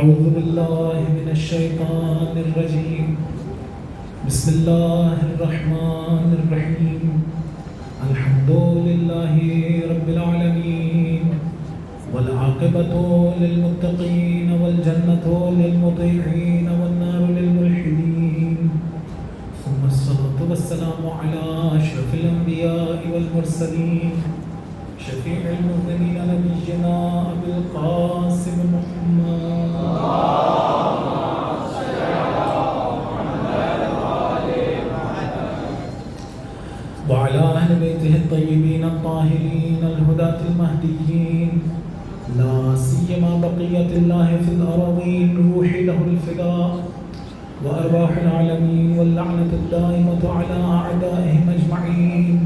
أعوذ بالله من الشيطان الرجيم بسم الله الرحمن الرحيم الحمد لله رب العالمين والعاقبة للمتقين والجنة للمطيعين والنار للملحدين ثم الصلاة والسلام على أشرف الأنبياء والمرسلين شفيع المذنبين نبينا أبي القاسم محمد وعلى أهل بيته الطيبين الطاهرين الهداة المهديين لا سيما بقية الله في الأراضين روحي له الفداء وأرواح العالمين واللعنة الدائمة على أعدائهم أجمعين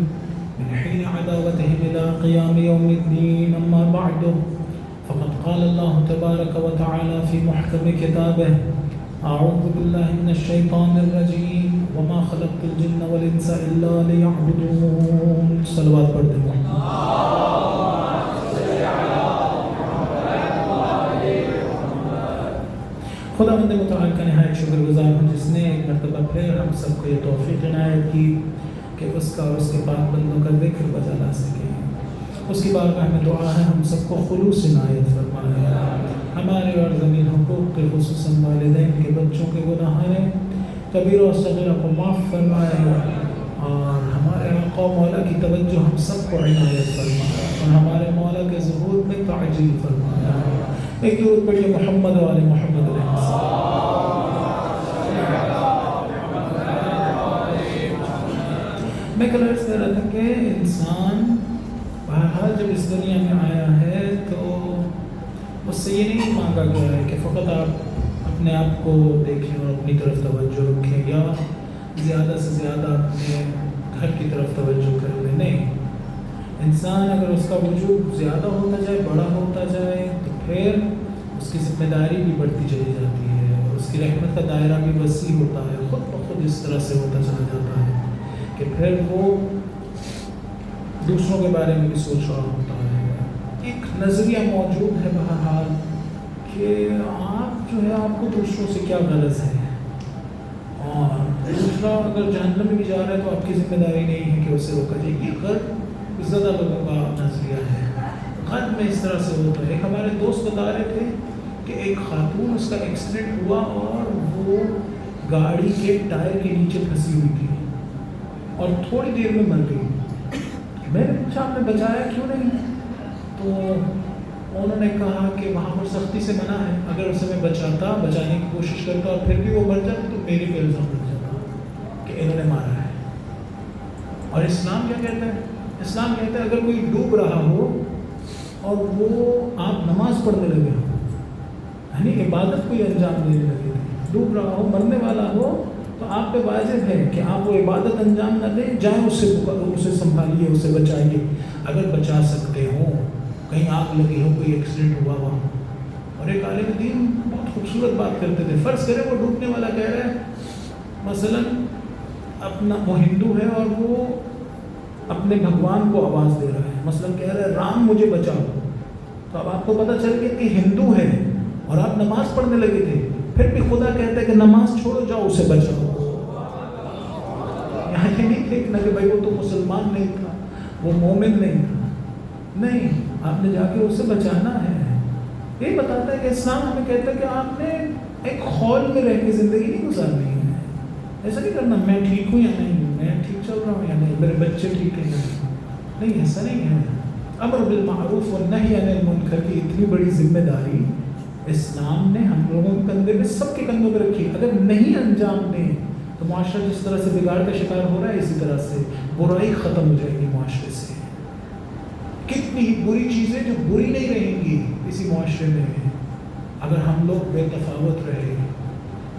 من حين عداوتهم إلى قيام يوم الدين. أما بعد فقد قال الله تبارك وتعالى في محكم كتابه أعوذ بالله من الشيطان الرجيم وما خلقت الجن والإنس إلا ليعبدون. صلوات پڑھ دیں. خدا مند متعال کا نہایت شکر گزار ہوں جس نے ایک مرتبہ پھر ہم سب کو یہ توفیق عنایت کی کہ اس کا اور اس کے پاک بندوں کا ذکر بجا لا سکے. اس کی بارگاہ میں دعا ہے ہم سب کو خلوص عنایت فرمائے. ہمارے اور زمین حقوق کے خصوصاً والدین کے بچوں کے گناہوں کبیرہ و صغیرہ کو معاف فرمائے اور ہمارے آقا و مولا کی توجہ ہم سب کو عنایت فرمائے اور ہمارے مولا کے ظہور میں تعجیل فرمائے. ایک درود پڑھیے محمد و آل محمد علیہ السلام. میں کل عرض کر رہا تھا کہ انسان بہرحال جب اس دنیا میں آیا ہے تو اس سے یہ نہیں مانگا گیا ہے کہ فقط آپ اپنے آپ کو دیکھیں اور اپنی طرف توجہ رکھیں یا زیادہ سے زیادہ اپنے گھر کی طرف توجہ کر لیں. نہیں، انسان اگر اس کا وجود زیادہ ہوتا جائے، بڑا ہوتا جائے تو پھر اس کی ذمہ داری بھی بڑھتی چلی جاتی ہے اور اس کی رحمت کا دائرہ بھی وسیع ہوتا ہے. خود بخود اس طرح سے ہوتا چلا جاتا ہے کہ پھر وہ دوسروں کے بارے میں بھی سوچ رہا ہوتا ہے. ایک نظریہ موجود ہے بہرحال کہ آپ جو ہے آپ کو دوسروں سے کیا غرض ہے اور دوسرا اگر جہنم میں بھی جا رہا ہے تو آپ کی ذمہ داری نہیں ہے کہ اسے روکا جائے. یہ غرب زیادہ لوگوں کا نظریہ ہے. غرب میں اس طرح سے ہوتا ہے. ایک ہمارے دوست بتا رہے تھے کہ ایک خاتون اس کا ایکسیڈنٹ ہوا اور وہ گاڑی کے ٹائر کے نیچے پھنسی ہوئی تھی اور تھوڑی دیر میں مر گئی. میں نے پوچھا آپ نے بچایا کیوں نہیں؟ تو انہوں نے کہا کہ وہاں پر سختی سے منع ہے. اگر اسے میں بچانے کی کوشش کرتا اور پھر بھی وہ مر جاتا تو میرے پہ الزام لگ جاتا کہ انہوں نے مارا ہے. اور اسلام کیا کہتا ہے؟ اسلام کہتا ہے اگر کوئی ڈوب رہا ہو اور وہ آپ نماز پڑھنے لگے ہو، یعنی عبادت کوئی انجام دینے لگے، ڈوب رہا ہو، مرنے والا ہو، تو آپ پہ واجب ہے کہ آپ وہ عبادت انجام نہ دیں، جائیں اسے سنبھالیے، اسے بچائیے اگر بچا سکتے ہوں. کہیں آگ لگی ہو، کوئی ایکسیڈنٹ ہوا وہاں. اور ایک عالم دین بہت خوبصورت بات کرتے تھے. فرض کرے وہ ڈوبنے والا کہہ رہا ہے مثلا اپنا وہ ہندو ہے اور وہ اپنے بھگوان کو آواز دے رہا ہے، مثلا کہہ رہا ہے رام مجھے بچاؤ. تو اب آپ کو پتہ چل گیا کہ ہندو ہے اور آپ نماز پڑھنے لگے تھے، پھر بھی خدا کہتا ہے کہ نماز چھوڑو، جاؤ اسے بچاؤ. یہاں یہ نہیں دیکھنا کہ بھائی وہ تو مسلمان نہیں تھا، وہ مومن نہیں تھا. نہیں، آپ نے جا کے اسے بچانا ہے. یہ بتاتا ہے کہ اسلام ہمیں کہتا ہے کہ آپ نے ایک خول میں رہ کے زندگی نہیں گزارنی ہے. ایسا نہیں کرنا میں ٹھیک ہوں یا نہیں ہوں، میں ٹھیک چل رہا ہوں یا نہیں، میرے بچے ٹھیک ہیں یا نہیں. ایسا نہیں ہے. امر بالمعروف والنہی عن المنکر کی اتنی بڑی ذمہ داری اسلام نے ہم لوگوں کے کندھے پہ، سب کے کندھوں پہ رکھی. اگر نہیں انجام دیں تو معاشرہ جس طرح سے بگاڑ کا شکار ہو رہا ہے اسی طرح سے برائی ختم ہو جائے گی معاشرے سے. کتنی ہی بری چیزیں جو بری نہیں رہیں گی اسی معاشرے میں اگر ہم لوگ بے تفاوت رہے.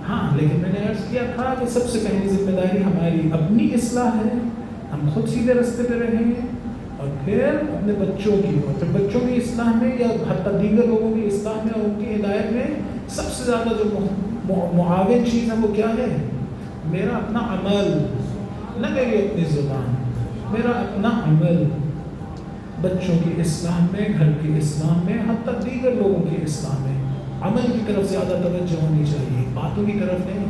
ہاں، لیکن میں نے عرض کیا تھا کہ سب سے پہلی ذمہ داری ہماری اپنی اصلاح ہے. ہم خود سیدھے راستے پہ رہیں گے اور پھر اپنے بچوں کی، اور پھر بچوں کی اصلاح میں یا حتی دیگر لوگوں کی اصلاح میں اور ان کی ہدایت میں سب سے زیادہ جو معاون چیز ہے وہ کیا ہے؟ میرا اپنا عمل، نہ میری اپنی زبان، میرا اپنا عمل. بچوں کی اصلاح میں، گھر کی اصلاح میں، حتی دیگر لوگوں کی اصلاح میں عمل کی طرف زیادہ توجہ ہونی چاہیے، باتوں کی طرف نہیں،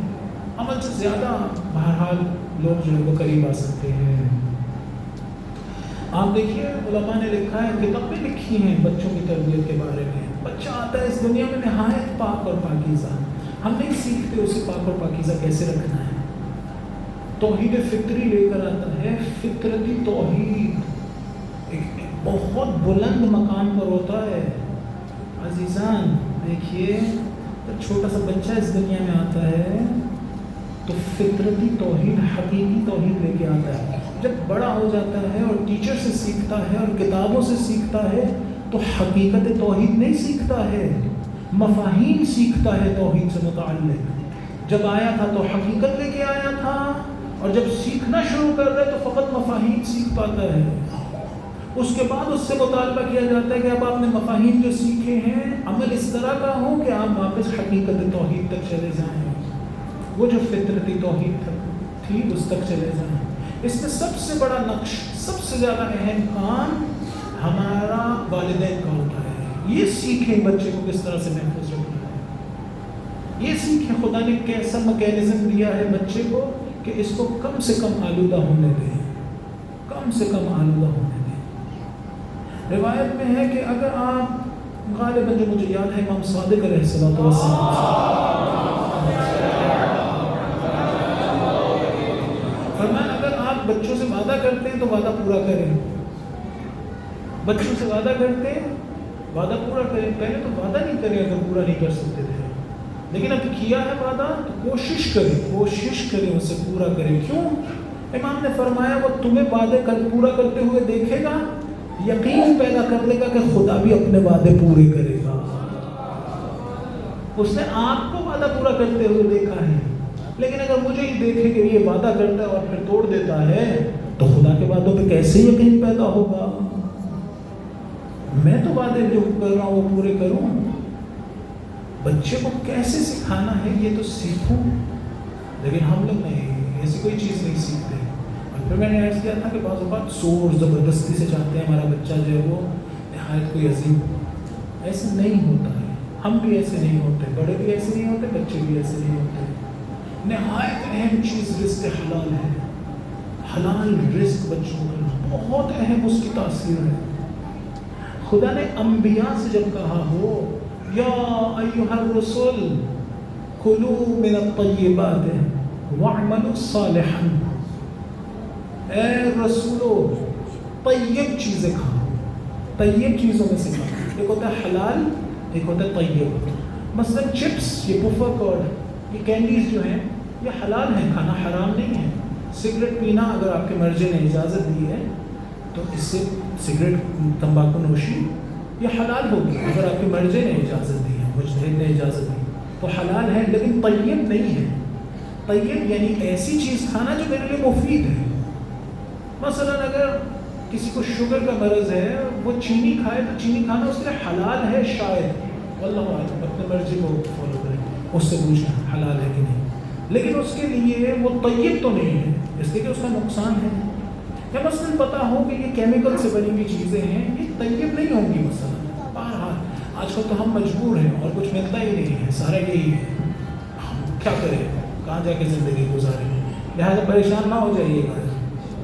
عمل سے زیادہ بہرحال لوگ جو ہے وہ قریب آ سکتے ہیں۔ آپ دیکھیے علماء نے لکھا ہے، کتابیں لکھی ہیں بچوں کی تربیت کے بارے میں۔ بچہ آتا ہے اس دنیا میں نہایت پاک اور پاکیزہ، ہم نہیں سیکھتے اسے پاک اور پاکیزہ کیسے رکھنا ہے۔ توحید فطری لے کر آتا ہے، فطرتی توحید ایک بہت بلند مقام پر ہوتا ہے۔ عزیزان دیکھیے، جب چھوٹا سا بچہ اس دنیا میں آتا ہے تو فطرتی توحید، حقیقی توحید لے کے آتا ہے۔ جب بڑا ہو جاتا ہے اور ٹیچر سے سیکھتا ہے اور کتابوں سے سیکھتا ہے تو حقیقت توحید نہیں سیکھتا ہے، مفاہیم سیکھتا ہے توحید سے متعلق۔ جب آیا تھا تو حقیقت لے کے آیا تھا، اور جب سیکھنا شروع کر رہے تو فقط مفاہیم سیکھ پاتا ہے۔ اس کے بعد اس سے مطالبہ کیا جاتا ہے کہ اب آپ نے مفاہیم جو سیکھے ہیں عمل اس طرح کا ہو کہ آپ واپس حقیقت توحید تک چلے جائیں، وہ جو فطرتی توحید تھی اس تک چلے جائیں۔ اس میں سب سے بڑا نقش، سب سے زیادہ اہم کام ہمارا والدین کا ہوتا ہے۔ یہ سیکھیں بچے کو کس طرح سے محفوظ رکھنا ہے، یہ سیکھیں خدا نے کیسا میکینزم دیا ہے بچے کو کہ اس کو کم سے کم آلودہ ہونے دیں، کم سے کم آلودہ ہونے دیں۔ روایت میں ہے کہ اگر آپ غالباً جو مجھے یاد ہے امام صادق علیہ السلام فرمایا، اگر آپ بچوں سے وعدہ کرتے ہیں تو وعدہ پورا کریں، بچوں سے وعدہ کرتے ہیں وعدہ پورا کریں۔ پہلے تو وعدہ نہیں کریں اگر پورا نہیں کر سکتے تھے، لیکن اب کیا ہے وعدہ تو کوشش کریں اسے پورا کریں۔ کیوں؟ امام نے فرمایا وہ تمہیں وعدے پورا کرتے ہوئے دیکھے گا، یقین پیدا کر لے گا کہ خدا بھی اپنے وعدے پورے کرے گا۔ اس نے آپ کو وعدہ پورا کرتے ہوئے دیکھا ہے، لیکن اگر مجھے ہی دیکھے کہ یہ وعدہ کرتا ہے اور پھر توڑ دیتا ہے تو خدا کے وعدوں پہ کیسے یقین پیدا ہوگا؟ میں تو وعدے جو کر رہا ہوں وہ پورے کروں۔ بچے کو کیسے سکھانا ہے یہ تو سیکھوں، لیکن ہم لوگ نہیں، ایسی کوئی چیز نہیں سیکھتے۔ اور پھر میں نے عرض کیا تھا کہ بعض اوقات زور زبردستی سے چاہتے ہیں ہمارا بچہ جو ہے وہ نہایت کوئی عظیم، ایسے نہیں ہوتا ہے۔ ہم بھی ایسے نہیں ہوتے، بڑے بھی ایسے نہیں ہوتے، بچے بھی ایسے نہیں ہوتے۔ نہایت اہم چیز رزق حلال ہے، حلال رزق بچوں کا بہت اہم، اس کی تاثیر ہے۔ خدا نے انبیاء سے جب کہا ہو یا ایھا الرسل کلوا من الطیبات واعملوا صالحا، اے رسولو طیب چیزیں کھاؤ، طیب چیزوں میں سے کھاؤ۔ ایک ہوتا ہے حلال، ایک ہوتا ہے طیب۔ مثلا چپس، یہ پفر کارڈ، یہ کینڈیز جو ہیں یہ حلال ہیں، کھانا حرام نہیں ہے۔ سگریٹ پینا اگر آپ کے مرجع نے اجازت دی ہے تو اس سے سگریٹ، تمباکو نوشی یہ حلال ہوگی اگر آپ کے مرجع نے اجازت دی ہے، مجتہد نے اجازت دی تو حلال ہے، لیکن طیب نہیں ہے۔ طیب یعنی ایسی چیز کھانا جو میرے لیے مفید ہے۔ مثلا اگر کسی کو شوگر کا مرض ہے، وہ چینی کھائے تو چینی کھانا اس کے لیے حلال ہے شاید، واللہ اعلم، اپنے مرضی کو فالو کریں، اس سے پوچھیں حلال ہے کہ نہیں، لیکن اس کے لیے وہ طیب تو نہیں ہے، اس لیے کہ اس کا نقصان ہے۔ یا مثلا پتا ہو کہ یہ کیمیکل سے بنی ہوئی چیزیں ہیں، یہ طیب نہیں ہوں گی مثلا۔ بہرحال آج کل تو ہم مجبور ہیں اور کچھ ملتا ہی نہیں ہے، سارا یہی ہے، ہم کیا کریں، کہاں جا کے زندگی گزاریں، لہٰذا پریشان نہ ہو جائیے گا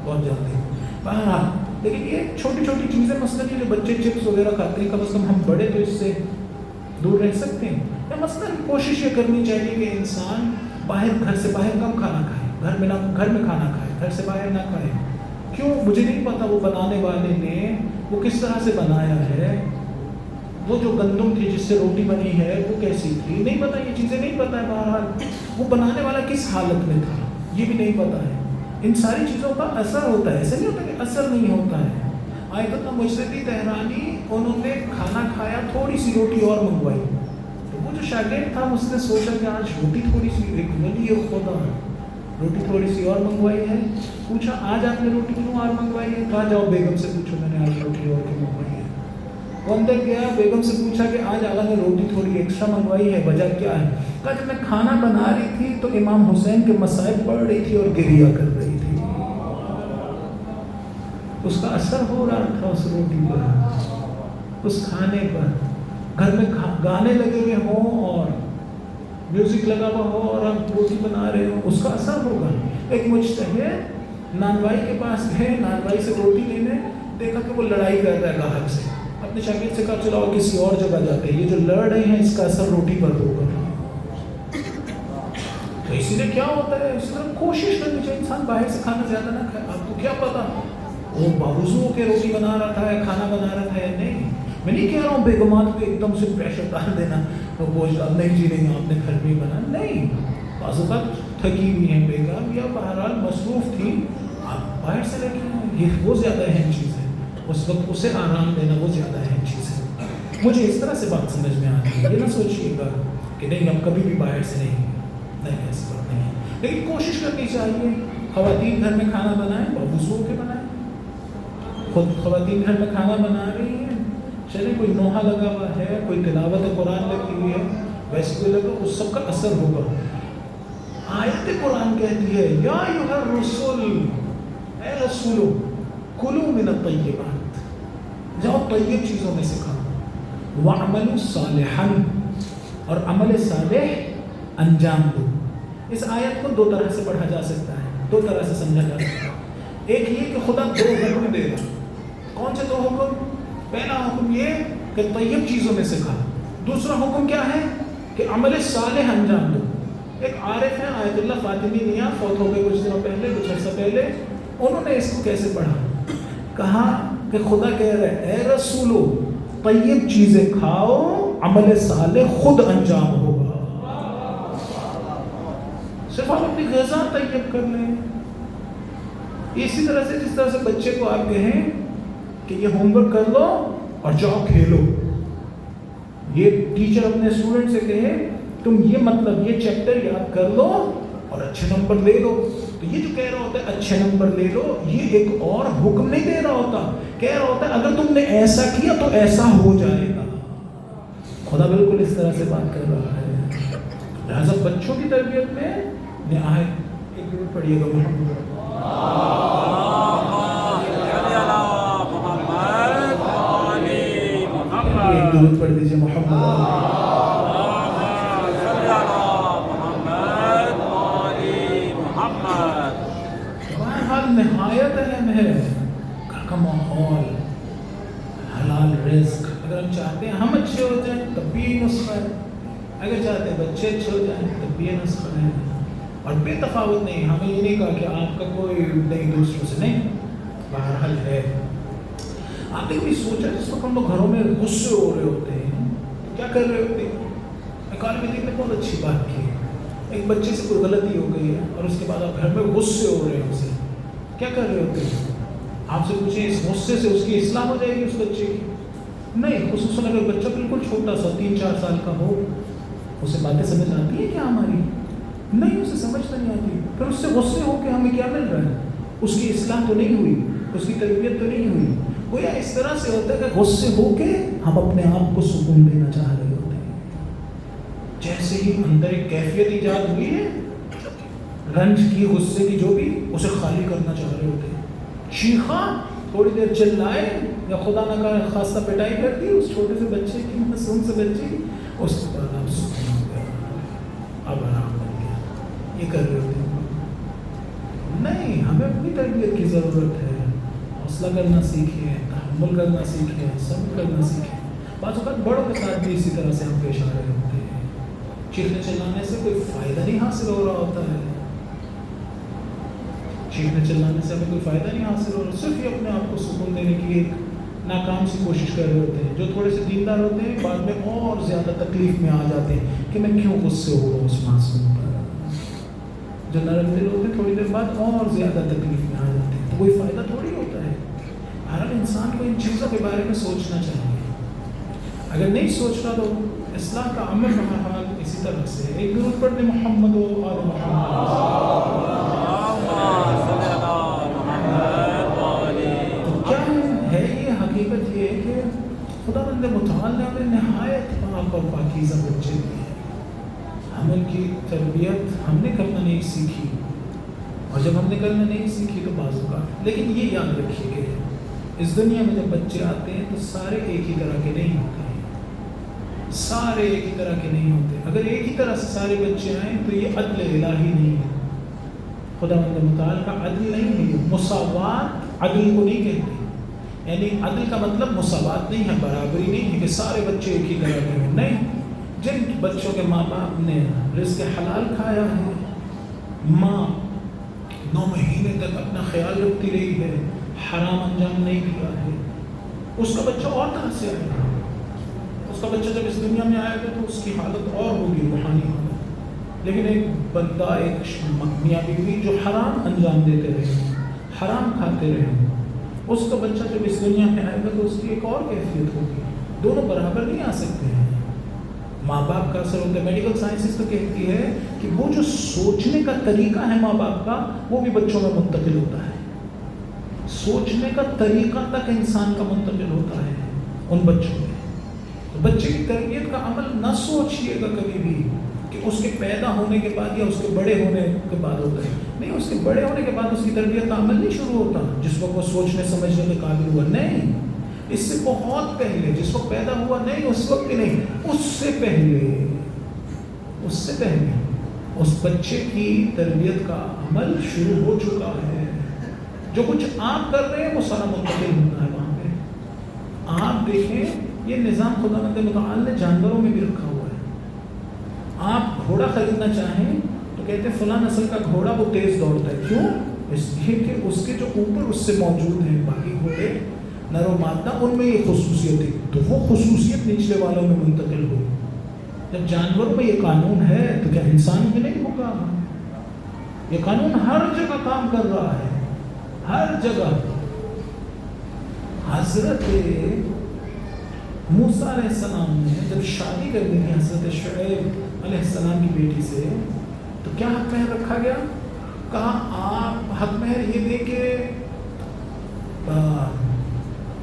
بہت جلدی۔ بہرحال لیکن یہ چھوٹی چھوٹی چیزیں، مثلا یہ جو بچے چپس وغیرہ کھاتے ہیں، کم از کم ہم بڑے تو اس سے دور رہ سکتے ہیں۔ یا مثلا کوشش یہ کرنی چاہیے کہ انسان گھر سے باہر کم کھانا کھائے، گھر میں کھانا کھائے، گھر سے باہر نہ کھائے۔ کیوں؟ مجھے نہیں پتا وہ بنانے والے نے وہ کس طرح سے بنایا ہے، وہ جو گندم تھی جس سے روٹی بنی ہے وہ کیسی تھی، نہیں پتا، یہ چیزیں نہیں پتا ہے۔ بہرحال وہ بنانے والا کس حالت میں تھا یہ بھی نہیں پتا ہے۔ ان ساری چیزوں کا اثر ہوتا ہے، ایسا نہیں ہوتا کہ اثر نہیں ہوتا ہے۔ آیت اللہ مجتبی تہرانی، انہوں نے کھانا کھایا، تھوڑی سی روٹی اور منگوائی، تو وہ جو شاگرد تھا اس نے سوچا کہ آج روٹی تھوڑی سی، ایک ولی خدا روٹی تھوڑی سی اور منگوائی ہے، پوچھا آج آپ نے روٹی کیوں اور منگوائی ہے؟ کہا جاؤ بیگم سے پوچھو میں نے آج روٹی اور کیوں منگوائی ہے۔ وہ اندر گیا، بیگم سے پوچھا کہ آج آقا نے روٹی تھوڑی ایکسٹرا منگوائی ہے، وجہ کیا ہے؟ کہا جب میں کھانا بنا رہی تھی تو امام حسین کے مصائب پڑھ رہی تھی اور گریہ کر رہی تھی، اس کا اثر ہو رہا تھا اس روٹی پر، اس کھانے پر۔ گھر میں گانے لگے ہوئے ہوں اور میوزک لگا ہوا ہو اور آپ روٹی بنا رہے ہو، اس کا اثر ہوگا۔ ایک مجتہد نانوائی کے پاس گئے، نانوائی سے روٹی لینے، دیکھا کہ وہ لڑائی کر رہا ہے گاہک سے، اپنے شاگرد سے کہا چلاؤ کسی اور جگہ جاتے ہیں، یہ جو لڑ رہے ہیں اس کا اثر روٹی پر ہوگا۔ تو اسی لیے کیا ہوتا ہے، اس طرح کوشش کرنی چاہیے انسان باہر سے کھانا زیادہ نہ کھائے۔ آپ کو کیا پتا وہ باوضو کے روٹی بنا رہا تھا یا کھانا بنا رہا تھا یا نہیں۔ میں نہیں کہہ رہا ہوں بیگمات پہ ایک دم سے پریشر ڈال دینا، وہ بوجھ اب نہیں جی رہی آپ نے گھر میں بنا، نہیں، بعض اوقات تھکی ہوئی ہیں بیگم یا بہرحال مصروف تھی، آپ باہر سے لے کے آئیں، یہ وہ زیادہ اہم چیز ہے، اس وقت اسے آرام دینا وہ زیادہ اہم چیز ہے۔ مجھے اس طرح سے بات سمجھ میں آتی ہے، یہ نہ سوچیے گا کہ نہیں ہم کبھی بھی باہر سے نہیں، ایسی بات نہیں ہے، لیکن کوشش کرنی چاہیے خواتین گھر میں کھانا بنائیں، باوضو کے بنائیں۔ خود خواتین گھر میں کھانا بنا رہی ہیں، چلے کوئی نوحہ لگا ہوا ہے، کوئی تلاوت قرآن لگی ہوئی ہے، ویسے کوئی لگا، اس سب کا اثر ہوگا۔ آیت قرآن کہتی ہے یا ایھا الرسول، اے رسولو کلوا من الطیبات، جاؤ طیب چیزوں میں سے کھاؤ، وَاعْمَلُوا صَالِحًا، اور عمل صالح انجام دو۔ اس آیت کو دو طرح سے پڑھا جا سکتا ہے، دو طرح سے سمجھا جا سکتا ہے۔ ایک یہ کہ خدا دو حکم دے گا، کون سے دو حکم؟ پہلا حکم یہ کہ طیب چیزوں میں سے کھا، دوسرا حکم کیا ہے کہ عمل صالح انجام دو۔ ایک عارف ہیں آیت اللہ فاطمی میاں، فوت ہو گئے کچھ دنوں پہلے، کچھ عرصہ پہلے، انہوں نے اس کو کیسے پڑھا، کہا کہ خدا کہہ رہا ہے اے رسولو طیب چیزیں کھاؤ، عمل صالح خود انجام ہوگا۔ صرف آپ اپنی غذا طیب کر لیں۔ اسی طرح سے جس طرح سے بچے کو آپ کہیں کہ یہ ہوم ورک کر لو اور جاؤ کھیلو، یہ ٹیچر اپنے اسٹوڈنٹ سے کہے تم یہ مطلب یہ چیپٹر یاد کر لو اور اچھے نمبر لے لو، تو یہ جو کہہ رہا ہوتا ہے اچھے نمبر لے لو، یہ ایک اور حکم نہیں دے رہا ہوتا، کہہ رہا ہوتا ہے اگر تم نے ایسا کیا تو ایسا ہو جائے گا۔ خدا بالکل اس طرح سے بات کر رہا ہے۔ لہٰذا بچوں کی تربیت میں نہایت ایک ضرور پڑھیے گا محمد ایک درود پڑھ دیجیے محمد نہایت اہم ہے گھر کا ماحول، حلال رزق۔ اگر ہم چاہتے ہیں ہم اچھے ہو جائیں تب بھی یہ نسخہ ہے، اگر چاہتے ہیں بچے اچھے ہو جائیں تب بھی یہ نسخہ ہے، اور بے تفاوت نہیں۔ ہمیں یہ نہیں کہا کہ آپ کا کوئی نہیں دوسروں سے نہیں، بہرحال ہے۔ آپ نے کبھی سوچا جس وقت ہم لوگ گھروں میں غصے ہو رہے ہوتے ہیں کیا کر رہے ہوتے ہیں؟ اکالمی نے بہت اچھی بات کی، ایک بچے سے کوئی غلطی ہو گئی ہے اور اس کے بعد آپ گھر میں غصے ہو رہے ہیں اسے، کیا کر رہے ہوتے ہیں؟ آپ سے پوچھیں اس غصے سے اس کی اصلاح ہو جائے گی اس بچے کی؟ نہیں، خصوصاً اگر بچہ بالکل چھوٹا سا 3-4 سال کا ہو، اسے باتیں سمجھ آتی ہے کیا ہماری؟ نہیں، اسے سمجھتا نہیں آتی، پھر اس سے غصے ہو کے ہمیں کیا مل رہا ہے؟ اس کی اصلاح تو نہیں ہوئی، اس کی تربیت تو نہیں ہوئی۔ گویا اس طرح سے ہوتا ہے کہ غصے ہو کے ہم اپنے آپ کو سکون دینا چاہ رہے ہوتے ہیں، جیسے ہی اندر ایک کیفیت ایجاد ہوئی ہے رنج کی، غصے کی، جو بھی، اسے خالی کرنا چاہ رہے ہوتے ہیں۔ چیخا، تھوڑی دیر چلائے یا خدا نہ کرے خاصہ پٹائی کر دی اس چھوٹے سے بچے کی، معصوم سے بچے کی، اس کے بعد آپ سکون ہو گیا، اب آرام مل گیا۔ یہ کر رہے ہوتے ہیں نہیں، ہمیں اپنی تربیت کی ضرورت ہے۔ حوصلہ کرنا سیکھیں، تحمل کرنا سیکھیں، صبر کرنا سیکھیں۔ بعض اوقات بڑوں کے ساتھ بھی اسی طرح سے ہم پیش آ رہے ہوتے ہیں، چیخنے چلانے سے کوئی فائدہ نہیں حاصل ہو رہا ہوتا ہے، چیخنے چلانے سے ہمیں کوئی فائدہ نہیں حاصل ہو رہا، صرف یہ اپنے آپ کو سکون دینے کی ایک ناکام سی کوشش کر رہے ہوتے ہیں۔ جو تھوڑے سے دیندار ہوتے ہیں بعد میں اور زیادہ تکلیف میں آ جاتے ہیں کہ میں کیوں غصے ہو رہا ہوں اس معصوم پر۔ جو نرم دل ہوتے ہیں تھوڑی دیر بعد اور زیادہ تکلیف میں آ جاتے ہیں، تو کوئی فائدہ تھوڑی ہوتا ہے۔ ہر انسان کو ان چیزوں کے بارے میں سوچنا چاہیے، اگر نہیں سوچ رہا تو اصلاح کا عمل بہرحال اسی طرح سے ایک درود پڑھنے محمد و آل محمد۔ حقیقت یہ ہے کہ خدا بند متعال نے ہمیں نہایت پاک اور پاکیزہ بچے دیے ہیں، ہم ان کی تربیت ہم نے کرنا نہیں سیکھی، اور جب ہم نے کرنا نہیں سیکھی تو بعض اوقات، لیکن یہ یاد رکھیے کہ اس دنیا میں جب بچے آتے ہیں تو سارے ایک ہی طرح کے نہیں ہوتے ہیں، سارے ایک ہی طرح کے نہیں ہوتے. اگر ایک ہی طرح سے سارے بچے آئیں تو یہ عدل الہی نہیں ہے. خداوند متعال کا عدل نہیں ہے. مساوات عدل کو نہیں کہتے. یعنی عدل کا مطلب مساوات نہیں ہے، برابری نہیں ہے کہ سارے بچے ایک ہی طرح کے ہیں. نہیں، جن بچوں کے ماں باپ نے رزق حلال کھایا ہے، ماں 9 مہینے تک اپنا خیال رکھتی رہی ہے، حرام انجام نہیں دیا ہے، اس کا بچہ اور طرح سے آئے گا. اس کا بچہ جب اس دنیا میں آئے گا تو اس کی حالت اور ہوگی، روحانی حالت. لیکن ایک بندہ، ایک میاں بیوی جو حرام انجام دیتے رہے، حرام کھاتے رہے، اس کا بچہ جب اس دنیا میں آئے گا تو اس کی ایک اور کیفیت ہوگی. دونوں برابر نہیں آ سکتے ہیں. ماں باپ کا اثر ہوتا ہے. میڈیکل سائنسز تو کہتی ہے کہ وہ جو سوچنے کا طریقہ ہے ماں باپ کا، وہ بھی بچوں میں منتقل ہوتا ہے. سوچنے کا طریقہ تک انسان کا منتقل ہوتا ہے ان بچوں میں. تو بچے کی تربیت کا عمل نہ سوچیے گا کبھی بھی کہ اس کے پیدا ہونے کے بعد یا اس کے بڑے ہونے کے بعد ہوتا ہے. نہیں، اس کے بڑے ہونے کے بعد اس کی تربیت کا عمل نہیں شروع ہوتا جس وقت وہ سوچنے سمجھنے کے قابل ہوا. نہیں، اس سے بہت پہلے، جس وقت پیدا ہوا نہیں اس وقت بھی نہیں، اس سے پہلے اس بچے کی تربیت کا عمل شروع ہو چکا ہے. جو کچھ آپ کر رہے ہیں وہ سارا منتقل ہوتا ہے وہاں پہ. آپ دیکھیں، یہ نظام خداوند متعال نے جانوروں میں بھی رکھا ہوا ہے. آپ گھوڑا خریدنا چاہیں تو کہتے ہیں فلاں نسل کا گھوڑا وہ تیز دوڑتا ہے. کیوں؟ اس لیے کہ اس کے جو اوپر اس سے موجود ہیں باقی گھوڑے نر و مادہ، ان میں یہ خصوصیت ہے، تو وہ خصوصیت نچلے والوں میں منتقل ہوئی. جب جانوروں میں یہ قانون ہے تو کیا انسان میں نہیں ہوگا؟ یہ قانون ہر جگہ کام کر رہا ہے، ہر جگہ. حضرت موسیٰ علیہ السلام نے جب شادی کر دی تھی حضرت شعیب علیہ السلام کی بیٹی سے، تو کیا حق مہر رکھا گیا؟ کہا آپ حق مہر یہ دے کہ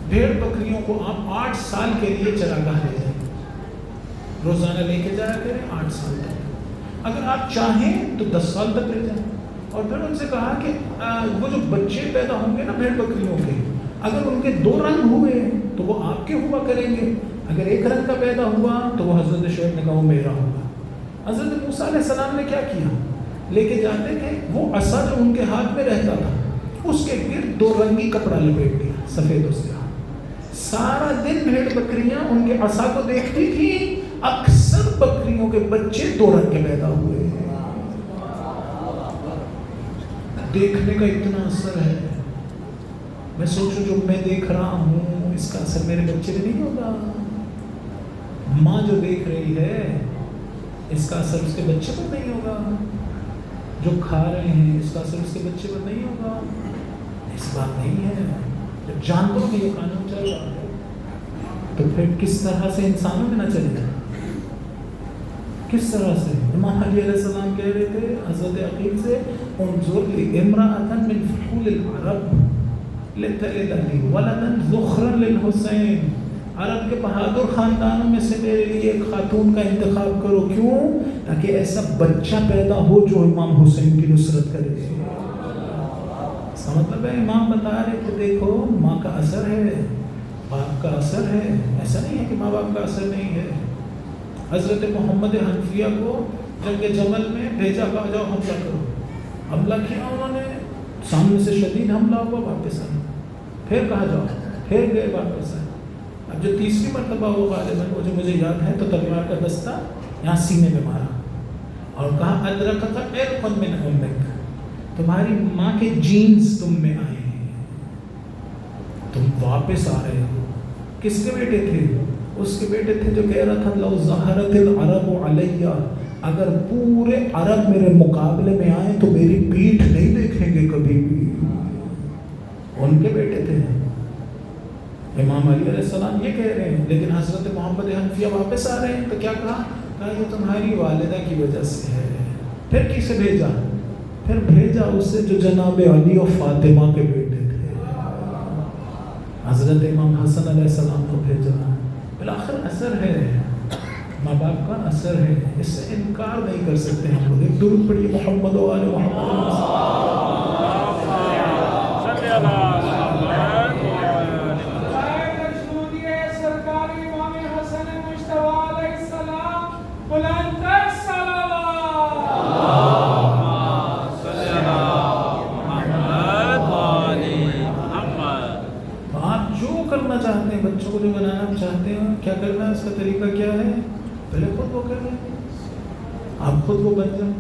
بھیڑ بکریوں کو آپ 8 سال کے لیے چراگاہ لے جائیں، روزانہ لے کے جایا کریں 8 سال تک. اگر آپ چاہیں تو 10 سال تک لے جائیں. اور پھر ان سے کہا کہ وہ جو بچے پیدا ہوں گے نا بھیڑ بکریوں کے، اگر ان کے 2 رنگ ہوئے تو وہ آپ کے ہوا کریں گے، اگر 1 رنگ کا پیدا ہوا تو وہ حضرت شعیب نے کہا وہ میرا ہوگا. حضرت موسیٰ علیہ السلام نے کیا کیا؟ لے کے جاتے تھے، وہ عصا جو ان کے ہاتھ میں رہتا تھا اس کے گرد 2 رنگی کپڑا لپیٹ دیا، سفید و سیاہ. سارا دن بھیڑ بکریاں ان کے عصا کو دیکھتی تھی. اکثر بکریوں کے بچے 2 رنگ کے پیدا ہوئے. دیکھنے کا اتنا اثر ہے. میں سوچوں جو میں دیکھ رہا ہوں اس کا اثر میرے بچے پہ نہیں ہوگا؟ ماں جو دیکھ رہی ہے اس کا اثر اس کے بچے پر نہیں ہوگا؟ جو کھا رہے ہیں اس کا اثر اس کے بچے پر نہیں ہوگا؟ اس بات نہیں ہے. جب جانوروں میں یہ قانون چل رہا ہے تو پھر کس طرح سے انسانوں میں نہ چلے گا؟ کس طرح سے؟ امام علی علیہ السلام کہہ رہے تھے حضرت عقیل سے، انظر لامرأة من فحول العرب لتلد لی ولدا ذخرا للحسین. عرب کے بہادر خاندانوں میں سے میرے لیے ایک خاتون کا انتخاب کرو. کیوں؟ تاکہ ایسا بچہ پیدا ہو جو امام حسین کی نصرت کرے. اس کا مطلب ہے امام بتا رہے کہ دیکھو ماں کا اثر ہے، باپ کا اثر ہے. ایسا نہیں ہے کہ ماں باپ کا اثر نہیں ہے. حضرت محمد حنفیہ کو جنگ جمل میں بھیجا، کہا جاؤ حملہ کرو. حملہ کیا انہوں نے، سامنے سے شدید حملہ ہوا، واپس آئے. پھر کہا جاؤ، پھر گئے، واپس آئے. اب جو 3ری مرتبہ وہ غالباً وہ جو مجھے یاد ہے تو تلوار کا دستہ یہاں سینے میں مارا اور کہا ادرکک عرق من امک، تمہاری ماں کے جینز تم میں آئے ہیں، تم واپس آ رہے ہو. کس کے بیٹے تھے؟ اس کے بیٹے تھے جو کہہ رہا تھا لو ظہرت العرب علیہ، اگر پورے عرب میرے مقابلے میں آئیں تو میری پیٹھ نہیں دیکھیں گے کبھی بھی. ان کے بیٹے تھے. امام علی علیہ السلام یہ کہہ رہے ہیں، لیکن حضرت محمد حنفیہ واپس آ رہے ہیں تو کیا کہا؟ کہا یہ تمہاری والدہ کی وجہ سے ہے. پھر کسے بھیجا؟ پھر بھیجا اس سے جو جناب علی و فاطمہ کے بیٹے تھے، حضرت امام حسن علیہ السلام کو بھیجا. بالآخر اثر ہے، ماں باپ کا اثر ہے، اس سے انکار نہیں کر سکتے ہم لوگ. ایک درود پڑھیے محمد و آل محمد. سرکاری امام حسن مجتبی علیہ چاہتے ہیں بچوں کو جو بنانا چاہتے ہیں کیا کرنا ہے، اس کا طریقہ کیا ہے؟ پہلے خود وہ کر لیں، آپ خود وہ بن جائیں.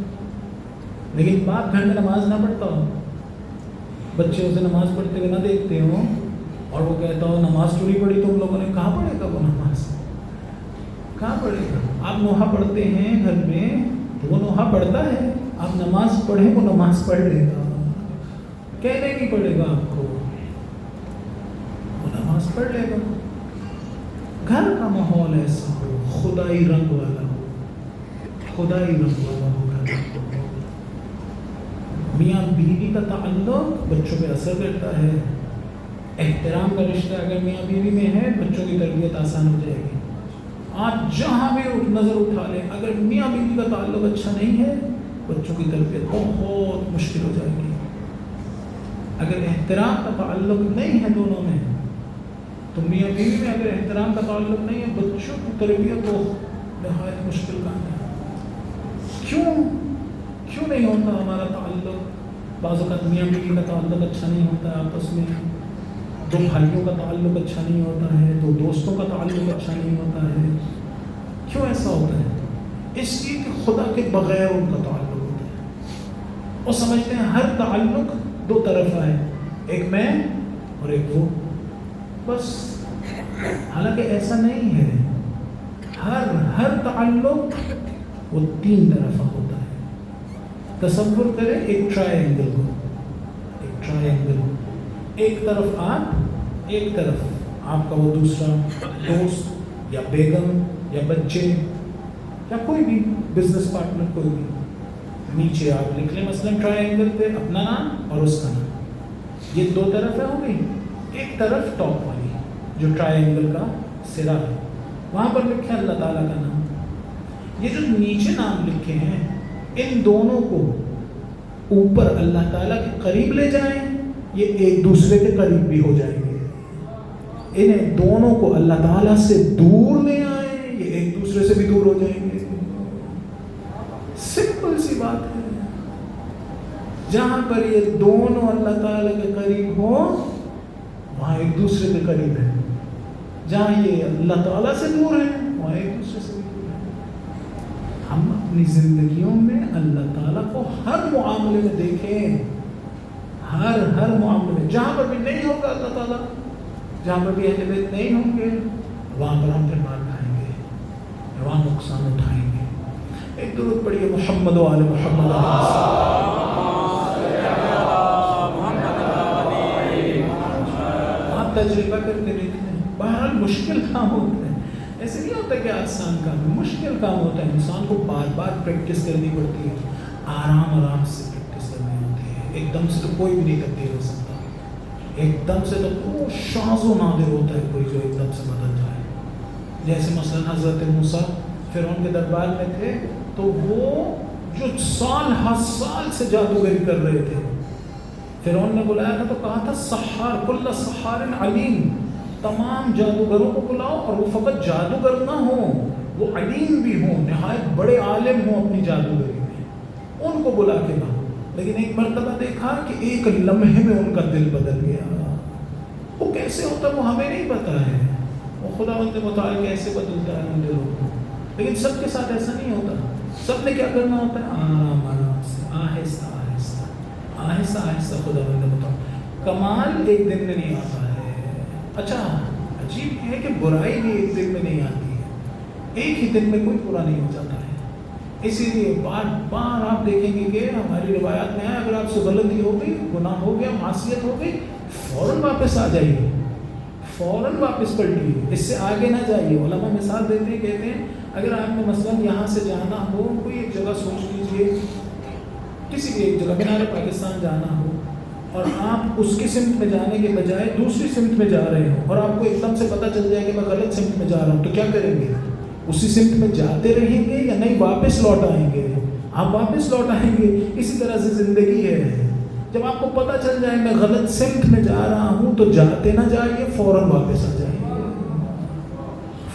لیکن باپ گھر میں نماز نہ پڑھتا ہو، بچے اسے نماز پڑھتے ہوئے نہ دیکھتے ہو اور وہ کہتا ہو نماز چوری پڑھی تم لوگوں نے، کہاں پڑھے گا وہ نماز؟ کہاں پڑھے گا؟ آپ نوحہ پڑھتے ہیں گھر میں تو وہ نوحہ پڑھتا ہے، آپ نماز پڑھیں وہ نماز پڑھ لے گا، کہنے نہیں پڑے گا آپ کو، وہ نماز پڑھ لے گا. گھر کا ماحول ایسا ہو، خدائی رنگ والا ہو، خدائی رنگ والا ہو گھر کا. میاں بیوی کا تعلق بچوں پہ اثر کرتا ہے. احترام کا رشتہ اگر میاں بیوی میں ہے بچوں کی تربیت آسان ہو جائے گی. آپ جہاں بھی نظر اٹھا لیں، اگر میاں بیوی کا تعلق اچھا نہیں ہے بچوں کی تربیت بہت مشکل ہو جائے گی. اگر احترام کا تعلق نہیں ہے دونوں میں، تو میاں بیوی میں اگر احترام کا تعلق نہیں ہے بچوں کی تربیت تو نہایت مشکل کام ہے. کیوں نہیں ہوتا ہمارا تعلق؟ بعض اوقات میاں بیوی کا تعلق اچھا نہیں ہوتا ہے آپس میں، دو بھائیوں کا تعلق اچھا نہیں ہوتا ہے، دو دوستوں کا تعلق اچھا نہیں ہوتا ہے. کیوں ایسا ہوتا ہے؟ اس لیے کہ خدا کے بغیر ان کا تعلق ہوتا ہے. وہ سمجھتے ہیں ہر تعلق دو طرفہ ہے، ایک میں اور ایک وہ، بس. حالانکہ ایسا نہیں ہے. ہر تعلق وہ تین طرفہ ہوتا ہے. تصور کریں ایک ٹرائی اینگل کو، ایک طرف آپ، ایک طرف آپ کا وہ دوسرا دوست یا بیگم یا بچے یا کوئی بھی بزنس پارٹنر، کوئی بھی. نیچے آپ لکھ لیں مثلا ٹرائی اینگل پہ اپنا نام اور اس کا نام. یہ دو طرفیں ہو گئی. ایک طرف ٹاپ والی جو ٹرائی اینگل کا سرا ہے، وہاں پر لکھے اللہ تعالیٰ کا نام. یہ جو نیچے نام لکھے ہیں ان دونوں کو اوپر اللہ تعالیٰ کے قریب لے جائیں، یہ ایک دوسرے کے قریب بھی ہو جائیں گے. انہیں دونوں کو اللہ تعالیٰ سے دور لے آئیں، یہ ایک دوسرے سے بھی دور ہو جائیں گے. سمپل سی بات ہے. جہاں پر یہ دونوں اللہ تعالیٰ کے قریب ہوں وہاں ایک دوسرے کے قریب ہے. جہاں یہ اللہ تعالیٰ سے دور ہے وہاں ایک دوسرے سے بھی دور ہے. ہم اپنی زندگیوں میں اللہ تعالیٰ کو ہر معاملے میں دیکھیں، ہر معاملے میں. جہاں پر بھی نہیں ہوگا اللہ تعالیٰ، جہاں پر بھی اہل بیت نہیں ہوں گے وہاں پر ہم پھر مار کھائیں گے، وہاں نقصان اٹھائیں گے. ایک درود پڑھیے محمد و آل محمد. آپ تجربہ کرتے رہتے ہیں. بہرحال مشکل کام ہوتا ہے، ایسے نہیں ہوتا کہ آسان کام ہے، مشکل کام ہوتا ہے. انسان کو بار بار پریکٹس کرنی پڑتی ہے، آرام سے پریکٹس کرنی ہوتی ہے. ایک دم سے تو کوئی بھی نہیں تبدیل ہو سکتا. ایک دم سے تو شاذ و نادر ہوتا ہے کوئی جو ایک دم سے بدل جائے. جیسے مثلا حضرت موسیٰ فرعون کے دربار میں تھے تو وہ جو سال سے جادوگری کر رہے تھے، فرعون نے بلایا تھا تو کہا تھا سحار کل سحار علیم، تمام جادوگروں کو بلاؤ اور وہ فقط جادوگر نہ ہوں، وہ علیم بھی ہوں، نہایت بڑے عالم ہوں اپنی جادوگری میں، ان کو بلا کے لاؤ. لیکن ایک مرتبہ دیکھا کہ ایک لمحے میں ان کا دل بدل گیا. وہ کیسے ہوتا ہے وہ ہمیں نہیں پتا ہے، وہ خداوند متعال کیسے بدلتا ہے ان دلوں کو. لیکن سب کے ساتھ ایسا نہیں ہوتا. سب نے کیا کرنا ہوتا ہے؟ آرام سے، آہستہ آہستہ خداوند متعال. کمال ایک دن میں نہیں آتا ہے. اچھا عجیب یہ ہے کہ برائی بھی ایک دن میں نہیں آتی ہے، ایک ہی دن میں کوئی برا نہیں ہو جاتا ہے. اسی لیے بار بار آپ دیکھیں گے کہ ہماری روایات میں ہے اگر آپ سے غلطی ہو گئی، گناہ ہو گیا، معصیت ہو گئی، فوراً واپس آ جائیے، فوراً واپس پلٹیے، اس سے آگے نہ جائیے. علماء مثال دیتے ہیں، کہتے ہیں اگر آپ نے مثلاً یہاں سے جانا ہو، کوئی ایک جگہ سوچ لیجیے، کسی بھی ایک جگہ مینار پاکستان جانا ہو اور آپ اس کی سمت میں جانے کے بجائے دوسری سمت میں جا رہے ہو اور آپ کو ایک دم سے پتہ چل جائے کہ میں غلط سمت میں جا رہا ہوں، تو کیا کریں گے؟ اسی سمت میں جاتے رہیں گے یا نہیں واپس لوٹ آئیں گے؟ آپ واپس لوٹ آئیں گے. اسی طرح سے زندگی ہے، جب آپ کو پتہ چل جائے میں غلط سمت میں جا رہا ہوں تو جاتے نہ جائیے، فوراً واپس آ جائیے،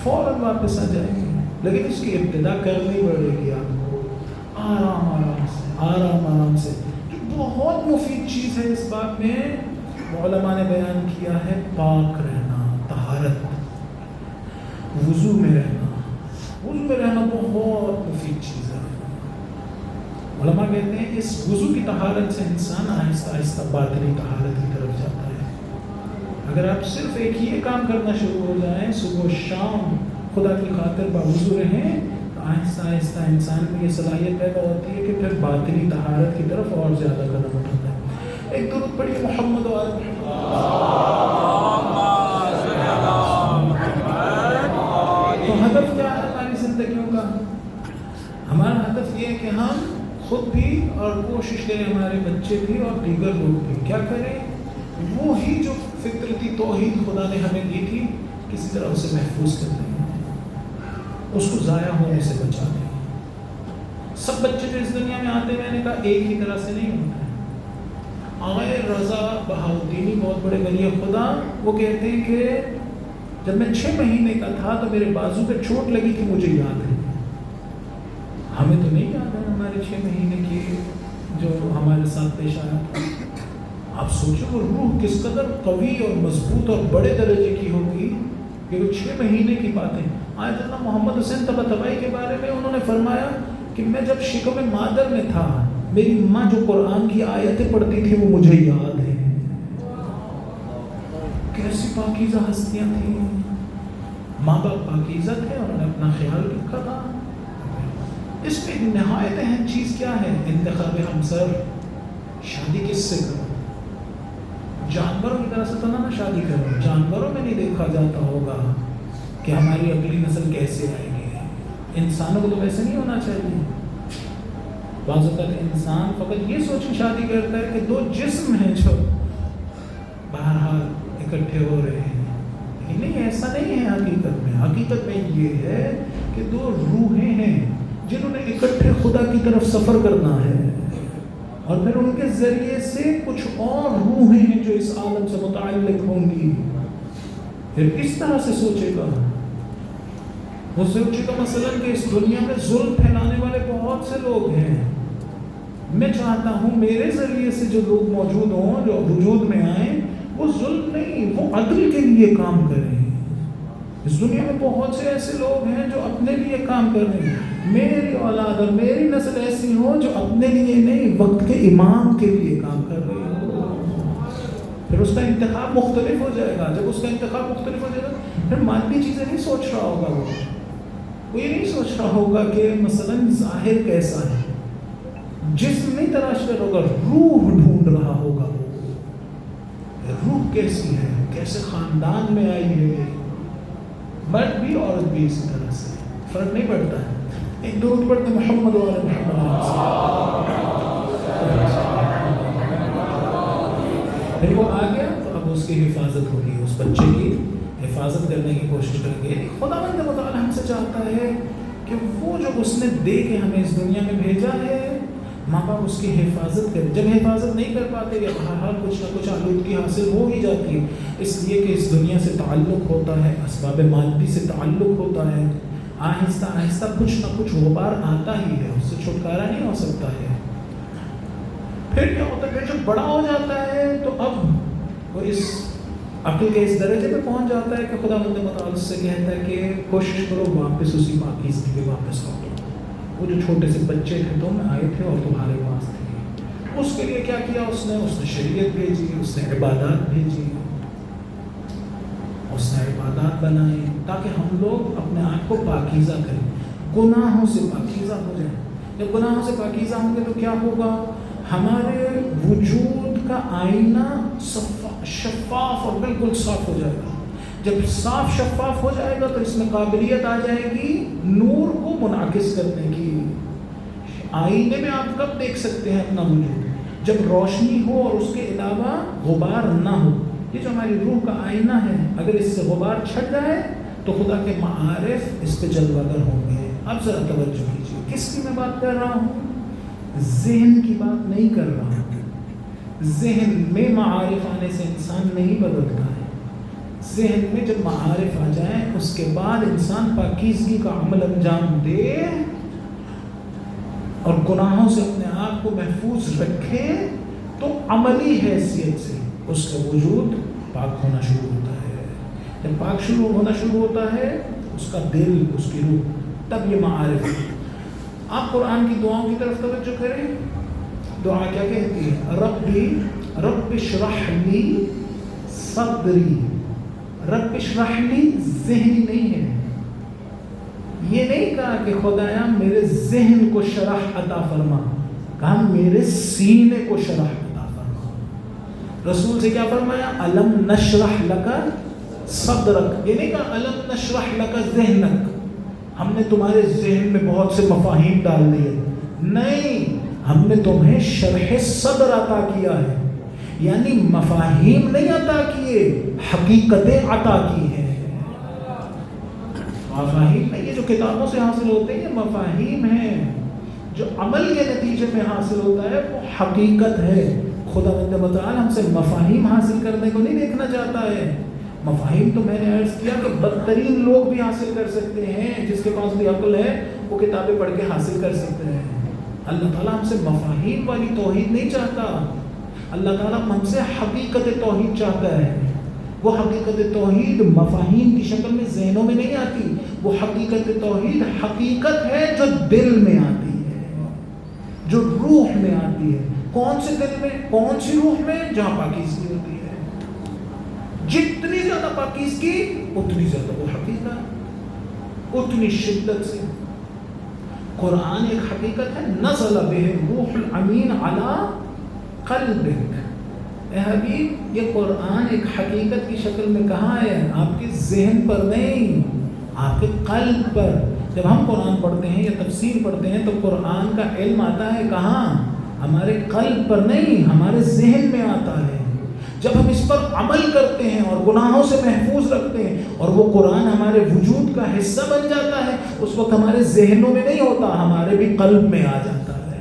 فوراً واپس آ جائیے. لیکن اس کی ابتدا کرنی پڑے گی آپ کو آرام سے. جو بہت مفید چیز ہے اس بات میں علماء نے بیان کیا ہے پاک رہنا، طہارت وضو میں رہنا بہت مفید چیز ہے. علماء کہتے ہیں اس وضو کی طہارت سے انسان آہستہ آہستہ باطنی طہارت کی طرف جاتا ہے. اگر آپ صرف ایک ہی کام کرنا شروع ہو جائیں، صبح و شام خدا کی خاطر باوضو رہیں، تو آہستہ آہستہ انسان میں یہ صلاحیت پیدا ہوتی ہے کہ پھر باطنی طہارت کی طرف اور زیادہ قدم اٹھاتا ہے. ایک درود پڑھیے محمد و آل محمد. تو ہدف کیا ہے ہماری زندگیوں کا؟ ہمارا ہدف یہ ہے کہ ہم خود بھی اور کوشش کریں ہمارے بچے بھی اور دیگر لوگ بھی کیا کریں، وہی جو فطرتی توحید خدا نے ہمیں دی تھی کسی طرح اسے محفوظ کر دیں، اس کو ضائع ہونے سے بچا دیں. سب بچے جو اس دنیا میں آتے ہیں، میں نے کہا ایک ہی طرح سے نہیں ہوتے ہیں. آغا رضا بہاؤدینی بہت بڑے ولی خدا، وہ کہتے ہیں کہ جب میں 6 مہینے کا تھا تو میرے بازو پہ چوٹ لگی تھی، مجھے یاد ہے. ہمیں تو نہیں یاد ہے ہمارے 6 مہینے کی جو ہمارے ساتھ پیش آیا تھا. آپ سوچو وہ روح کس قدر قوی اور مضبوط اور بڑے درجے کی ہوگی کہ وہ 6 مہینے کی باتیں. آیت اللہ محمد حسین طباطبائی کے بارے میں انہوں نے فرمایا کہ میں جب شکم مادر میں تھا، میری ماں جو قرآن کی آیتیں پڑھتی تھی وہ مجھے یاد ہے. کیسی پاکیزہ ہستیاں تھیں. ماں باپ پاکیزہ تھے، انہوں نے اپنا خیال رکھا تھا. اس میں نہایت اہم چیز کیا ہے؟ انتخاب ہمسر. شادی کس سے کرو؟ جانوروں کی طرح سے تو نہ شادی کرو. جانوروں میں نہیں دیکھا جاتا ہوگا کہ ہماری اگلی نسل کیسے آئے گی. انسانوں کو تو ویسے نہیں ہونا چاہیے. بعض اوقات انسان فقط یہ سوچ کے شادی کرتا ہے کہ 2 جسم ہیں جو بہرحال اکٹھے ہو رہے ہیں. نہیں، ایسا نہیں ہے. حقیقت میں یہ ہے کہ 2 روحیں ہیں جنہوں نے اکٹھے خدا کی طرف سفر کرنا ہے، اور پھر ان کے ذریعے سے کچھ اور روحیں ہیں جو اس عالم سے متعلق ہوں گی. پھر کس طرح سے سوچے گا؟ وہ سوچے گا مثلا کہ اس دنیا میں ظلم پھیلانے والے بہت سے لوگ ہیں. میں چاہتا ہوں میرے ذریعے سے جو لوگ موجود ہوں، جو وجود میں آئیں، وہ ظلم نہیں، وہ عدل کے لیے کام کریں. اس دنیا میں بہت سے ایسے لوگ ہیں جو اپنے لیے کام کر رہے ہیں. میری اولاد اور میری نسل ایسی ہو جو اپنے لیے نہیں، وقت کے امام کے لیے کام کر رہی ہو. پھر اس کا انتخاب مختلف ہو جائے گا. جب اس کا انتخاب مختلف ہو جائے گا، پھر مادی چیزیں نہیں سوچ رہا ہوگا. وہ یہ نہیں سوچ رہا ہوگا کہ مثلا ظاہر کیسا ہے، جسم نہیں تلاش کر ہوگا، روح ڈھونڈ رہا ہوگا. روح کیسی ہے، کیسے خاندان میں آئی ہے. مرد بھی عورت بھی اسی طرح سے، فرق نہیں پڑتا ہے. ایک درود پڑھتے محمد و آل محمد. پھر وہ آ گیا تو اب اس کی حفاظت ہوگی، اس بچے کی حفاظت کرنے کی کوشش کریں گے. خداوند متعالی ہم سے چاہتا ہے کہ وہ جو اس نے دے کے ہمیں اس دنیا میں بھیجا ہے، ماں باپ اس کی حفاظت کریں. جب حفاظت نہیں کر پاتے یا بہرحال کچھ نہ کچھ آلودگی حاصل ہو ہی جاتی ہے، اس لیے کہ اس دنیا سے تعلق ہوتا ہے، اسباب مادی سے تعلق ہوتا ہے، آہستہ آہستہ کچھ نہ کچھ غبار آتا ہی ہے، اس سے چھٹکارا نہیں ہو سکتا ہے. پھر کیا ہوتا ہے؟ پھر جب بڑا ہو جاتا ہے تو اب وہ اس عقل کے اس درجے پہ پہنچ جاتا ہے کہ خداوند متعال سے کہتا ہے کہ کوشش کرو واپس اسی پاکیزگی پہ واپس لوٹو. وہ جو چھوٹے سے بچے تھے تم آئے تھے اور تمہارے پاس تھے. اس کے لیے کیا کیا اس نے شریعت بھیجی، اس نے عبادات بھیجی، اس نے عبادات بنائی تاکہ ہم لوگ اپنے آپ کو پاکیزہ کریں، گناہوں سے پاکیزہ ہو جائیں. جب گناہوں سے پاکیزہ ہوں گے تو کیا ہوگا؟ ہمارے وجود کا آئینہ شفاف اور بالکل صاف ہو جائے گا. جب صاف شفاف ہو جائے گا تو اس میں قابلیت آ جائے گی نور کو منعکس کرنے کی. آئینے میں آپ کب دیکھ سکتے ہیں اپنا وجود؟ جب روشنی ہو اور اس کے علاوہ غبار نہ ہو. یہ جو ہماری روح کا آئینہ ہے، اگر اس سے غبار چھٹ جائے تو خدا کے معارف اس پہ جلوہ گر ہوں گے. اب ذرا توجہ کیجیے، کس کی میں بات کر رہا ہوں؟ ذہن کی بات نہیں کر رہا ہوں. ذہن میں معارف آنے سے انسان نہیں بدلتا ہے. ذہن میں جب معارف آ جائیں اس کے بعد انسان پاکیزگی کا عمل انجام دے اور گناہوں سے اپنے آپ کو محفوظ رکھے تو عملی حیثیت سے اس کا وجود پاک ہونا شروع ہوتا ہے. جب پاک ہونا شروع ہوتا ہے اس کا دل، اس کی روح، تب یہ معارف ہے۔ آپ قرآن کی دعاؤں کی طرف توجہ کریں، دعا کیا کہتی ہے؟ رب اشرح لی صدری، رب اشرح لی ذہنی نہیں ہے، یہ نہیں کہا کہ خدایا میرے ذہن کو شرح عطا فرما، کہا میرے سینے کو شرح عطا فرما۔ رسول سے کیا فرمایا؟ الم نشرح لک صدرک، یہ نہیں کہا الم نشرح لک ذہنک، ہم نے تمہارے ذہن میں بہت سے مفاہیم ڈال دیے، نہیں، ہم نے تمہیں شرح صدر عطا کیا ہے، یعنی مفاہیم نہیں عطا کیے، حقیقتیں عطا کی ہیں۔ مفاہیم نہیں، یہ جو کتابوں سے حاصل ہوتے ہیں یہ مفاہیم ہیں، جو عمل کے نتیجے میں حاصل ہوتا ہے وہ حقیقت ہے۔ خدا متعال ہم سے مفاہیم حاصل کرنے کو نہیں دیکھنا چاہتا ہے۔ مفاہیم تو میں نے عرض کیا کہ بدترین لوگ بھی حاصل کر سکتے ہیں، جس کے پاس بھی عقل ہے وہ کتابیں پڑھ کے حاصل کر سکتے ہیں۔ اللہ تعالیٰ ہم سے مفاہیم والی توحید نہیں چاہتا، اللہ تعالیٰ ہم سے حقیقت توحید چاہتا ہے۔ وہ حقیقت توحید مفاہیم کی شکل میں ذہنوں میں نہیں آتی، وہ حقیقت توحید حقیقت ہے جو دل میں آتی ہے، جو روح میں آتی ہے۔ کون سے دل میں، کون سی روح میں؟ جہاں پاکیزگی ہوتی ہے، جتنی زیادہ پاکیزگی اتنی زیادہ وہ حقیقت، اتنی شدت سے۔ قرآن ایک حقیقت ہے، نزل بہ الروح الامین علی قلبک۔ اے حبیب یہ قرآن ایک حقیقت کی شکل میں کہاں ہے؟ آپ کے ذہن پر نہیں، آپ کے قلب پر۔ جب ہم قرآن پڑھتے ہیں یا تفسیر پڑھتے ہیں تو قرآن کا علم آتا ہے کہاں؟ ہمارے قلب پر نہیں، ہمارے ذہن میں آتا ہے۔ جب ہم اس پر عمل کرتے ہیں اور گناہوں سے محفوظ رکھتے ہیں اور وہ قرآن ہمارے وجود کا حصہ بن جاتا ہے، اس وقت ہمارے ذہنوں میں نہیں ہوتا، ہمارے بھی قلب میں آ جاتا ہے۔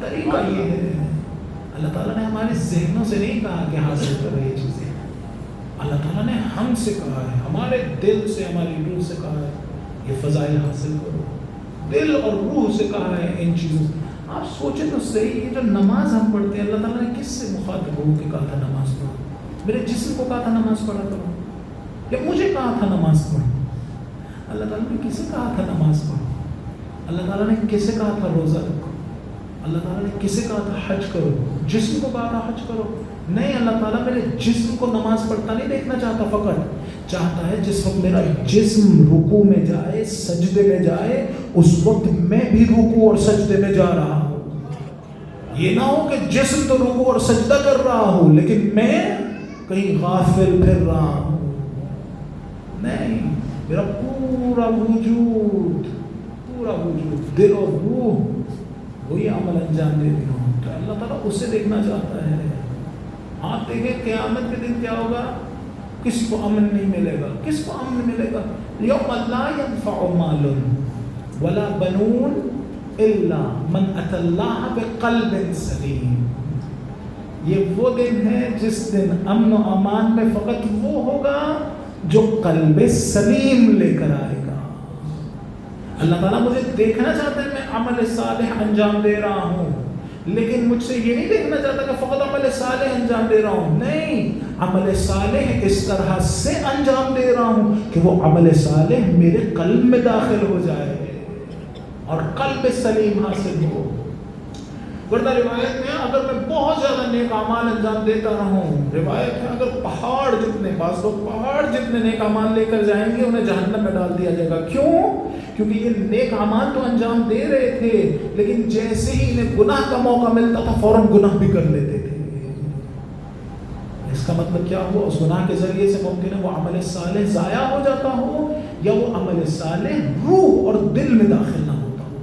طریقہ یہ ہے، اللہ تعالیٰ نے ہمارے ذہنوں سے نہیں کہا کہ حاصل کرو یہ چیزیں، اللہ تعالیٰ نے ہم سے کہا ہے، ہمارے دل سے، ہماری روح سے کہا ہے یہ فضائل حاصل کرو، دل اور روح سے کہا ہے ان چیزوں۔ آپ سوچیں تو صحیح، یہ جو نماز ہم پڑھتے ہیں اللہ تعالیٰ نے کس سے مخاطب ہو کے کہا تھا نماز پڑھو؟ میرے جسم کو کہا تھا نماز پڑھا کرو، یا مجھے کہا تھا نماز پڑھو؟ اللہ تعالیٰ نے کسے کہا تھا نماز پڑھو؟ اللہ تعالیٰ نے کسے کہا تھا روزہ رکھو؟ اللہ تعالیٰ نے کسے کہا تھا حج کرو؟ جسم کو کہا تھا حج کرو؟ نہیں، اللہ تعالیٰ میرے جسم کو نماز پڑھتا نہیں دیکھنا چاہتا، فقط چاہتا ہے جس وقت میرا جسم رکوع میں جائے، سجدے میں جائے، اس وقت میں بھی رکوع اور سجدے میں جا رہا ہوں۔ یہ نہ ہو کہ جسم تو رکوع اور سجدہ کر رہا ہوں لیکن میں کہیں غافل پھر رہا ہوں۔ نہیں، میرا پورا وجود دل اور روح وہی عمل انجام دیتی ہوں، تو اللہ تعالیٰ اسے دیکھنا چاہتا ہے۔ آپ دیکھیں قیامت کے دن کیا ہوگا؟ کسی کو امن نہیں ملے گا۔ کس کو امن ملے گا؟ یوم لا ينفع مال ولا بنون الا من اتى اللہ بقلب سلیم۔ یہ وہ دن ہے جس دن امن و امان میں فقط وہ ہوگا جو قلب سلیم لے کر آئے گا۔ اللہ تعالیٰ مجھے دیکھنا چاہتا ہے میں عمل صالح انجام دے رہا ہوں، لیکن مجھ سے یہ نہیں دیکھنا چاہتا کہ فقط عمل صالح انجام دے رہا ہوں، نہیں، عمل صالح اس طرح سے انجام دے رہا ہوں کہ وہ عمل صالح میرے قلب میں داخل ہو جائے اور قلب سلیم حاصل ہو۔ ورنہ روایت میں اگر میں بہت زیادہ نیک اعمال انجام دیتا رہوں، روایت میں اگر پہاڑ جتنے، بعض لوگ پہاڑ جتنے نیک اعمال لے کر جائیں گے انہیں جہنم میں ڈال دیا جائے گا۔ کیوں؟ کیونکہ یہ نیک اعمال تو انجام دے رہے تھے لیکن جیسے ہی انہیں گناہ کا موقع ملتا تھا فوراً گناہ بھی کر لیتے تھے۔ اس کا مطلب کیا ہوا؟ اس گناہ کے ذریعے سے ممکن ہے وہ عمل صالح ضائع ہو جاتا ہو یا وہ عمل صالح روح اور دل میں داخل نہ ہوتا ہو۔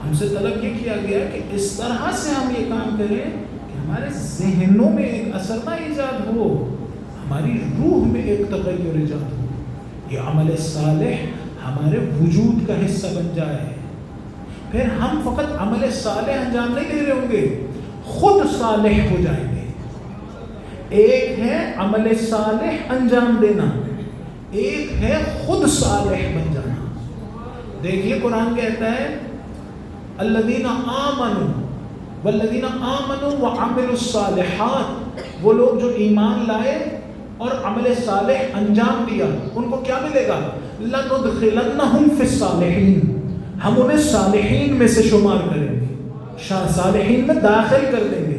ہم سے طلب یہ کیا گیا کہ اس طرح سے ہم یہ کام کریں کہ ہمارے ذہنوں میں ایک اثر نہ ایجاد ہو، ہماری روح میں ایک تغیر ایجاد ہو، یہ عمل صالح ہمارے وجود کا حصہ بن جائے۔ پھر ہم فقط عمل صالح انجام نہیں دے رہے ہوں گے، خود صالح ہو جائیں گے۔ ایک ہے عمل صالح انجام دینا، ایک ہے خود صالح بن جانا۔ دیکھیے قرآن کہتا ہے الذین آمنوا والذین آمنوا وعملوا الصالحات، وہ لوگ جو ایمان لائے اور عمل صالح انجام دیا، ان کو کیا ملے گا؟ لَنُدْخِلَنَّهُمْ فِي الصَّالِحِينَ، ہم انہیں صالحین میں سے شمار کریں گے، صالحین میں داخل کر دیں گے۔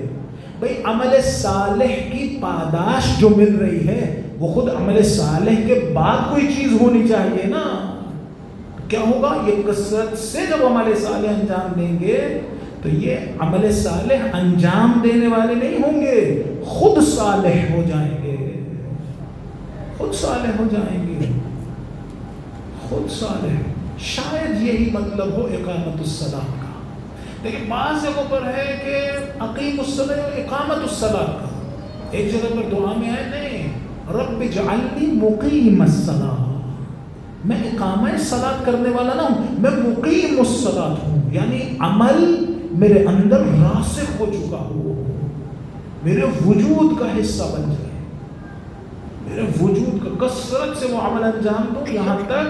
بھئی عمل صالح کی پاداش جو مل رہی ہے وہ خود عمل صالح کے بعد کوئی چیز ہونی چاہیے نا۔ کیا ہوگا؟ یہ کثرت سے جب عمل صالح انجام دیں گے تو یہ عمل صالح انجام دینے والے نہیں ہوں گے، خود صالح ہو جائیں گے، خود صالح ہو جائیں گے، خود صالح۔ شاید یہی مطلب ہو اقامت الصلاۃ کا، لیکن بعض جگہوں پر ہے کہ اقیم الصلاۃ اور اقامت الصلاۃ کا، ایک جگہ پر دعا میں ہے نہیں رب اجعلنی مقیم الصلاۃ، میں اقامہ صلاۃ کرنے والا نہ ہوں، میں مقیم الصلاۃ ہوں، یعنی عمل میرے اندر راسخ ہو چکا ہو، میرے وجود کا حصہ بن جائے، میرے وجود کا کثرت سے وہ عمل انجام دو یہاں تک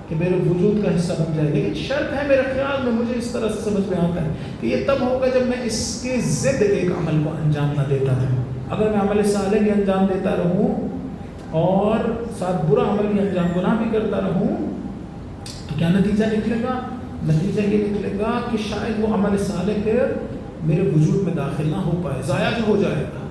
کہ میرے وجود کا حصہ بن جائے۔ لیکن شرط ہے میرے خیال میں، مجھے اس طرح سے سمجھ میں آتا ہے کہ یہ تب ہوگا جب میں اس کے ضد ایک عمل کو انجام نہ دیتا رہوں۔ اگر میں عمل صالح بھی انجام دیتا رہوں اور ساتھ برا عمل بھی انجام، گناہ بھی کرتا رہوں، تو کیا نتیجہ نکلے گا؟ نتیجہ یہ نکلے گا کہ شاید وہ عمل صالح پھر میرے وجود میں داخل نہ ہو پائے، ضائع جو ہو جائے گا،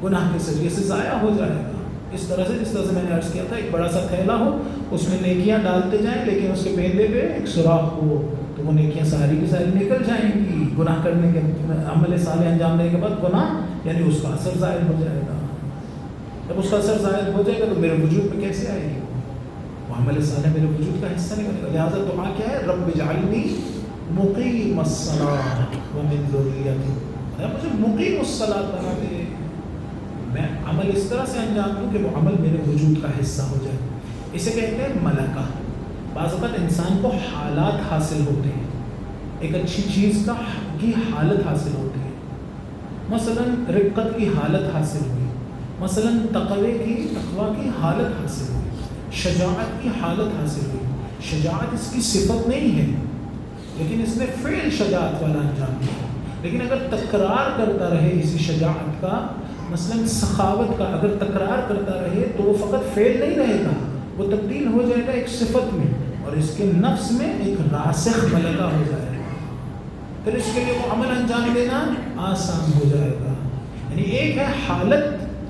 گناہ کے ذریعے سے ضائع ہو جائے گا۔ اس طرح سے جس طرح سے میں نے عرض کیا تھا، ایک بڑا سا تھیلا ہو، اس میں نیکیاں ڈالتے جائیں، لیکن اس کے بیندے پہ ایک سوراخ ہو تو وہ نیکیاں ساری کی ساری نکل جائیں گی، گناہ کرنے کے عمل صالح انجام دینے کے بعد گناہ یعنی اس کا اثر ظاہر ہو جائے گا۔ جب اس کا اثر ظاہر ہو جائے گا تو میرے وجود میں کیسے آئے گی؟ وہ عمل صالح میرے وجود کا حصہ نہیں بنے گا۔ لہٰذا دعا کیا ہے؟ رب اجعلنی مقیم الصلاۃ ومن ذریتی، مجھے مقیم الصلاۃ بنا دے، میں عمل اس طرح سے انجام دوں کہ وہ عمل میرے وجود کا حصہ ہو جائے۔ اسے کہتے ہیں ملکہ۔ بعض اوقات انسان کو حالات حاصل ہوتے ہیں، ایک اچھی چیز کی حالت حاصل ہوتی ہے، مثلا رقت کی حالت حاصل ہوئی، مثلا تقوی کی حالت حاصل ہوئی، شجاعت کی حالت حاصل ہوئی۔ شجاعت اس کی صفت نہیں ہے، لیکن اس نے فعل شجاعت والا انجام دیا۔ لیکن اگر تکرار کرتا رہے اسی شجاعت کا، مثلا سخاوت کا اگر تکرار کرتا رہے تو وہ فقط فعل نہیں رہے گا، وہ تبدیل ہو جائے گا ایک صفت میں، اور اس کے نفس میں ایک راسخ ملکہ ہو جائے گا، پھر اس کے لیے وہ عمل انجام دینا آسان ہو جائے گا۔ یعنی ایک ہے حالت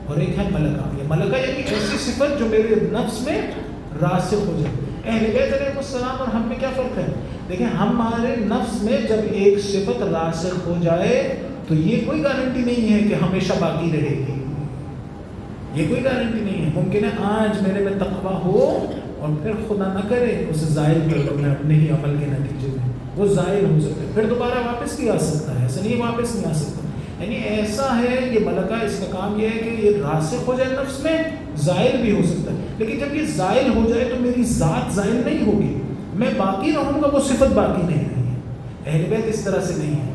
اور ایک ہے ملکہ۔ یہ ملکہ یعنی ایسی صفت جو میرے نفس میں راسخ ہو جائے۔ اہل بیت علیہ السلام اور ہم میں کیا فرق ہے؟ دیکھیں، ہمارے نفس میں جب ایک صفت راسخ ہو جائے تو یہ کوئی گارنٹی نہیں ہے کہ ہمیشہ باقی رہے گی، یہ کوئی گارنٹی نہیں ہے۔ ممکن ہے آج میرے میں تقویٰ ہو اور پھر خدا نہ کرے اسے زائل کر دوں میں اپنے ہی عمل کے نتیجے میں، وہ زائل ہو سکتا ہے، پھر دوبارہ واپس بھی آ سکتا ہے، ایسا نہیں واپس نہیں آ سکتا۔ یعنی ایسا ہے یہ ملکہ، اس کا کام یہ ہے کہ یہ راسخ ہو جائے نفس میں، زائل بھی ہو سکتا ہے، لیکن جب یہ زائل ہو جائے تو میری ذات زائل نہیں ہوگی، میں باقی رہوں گا، وہ صفت باقی نہیں رہی ہے۔ اہل بیت اس طرح سے نہیں ہے،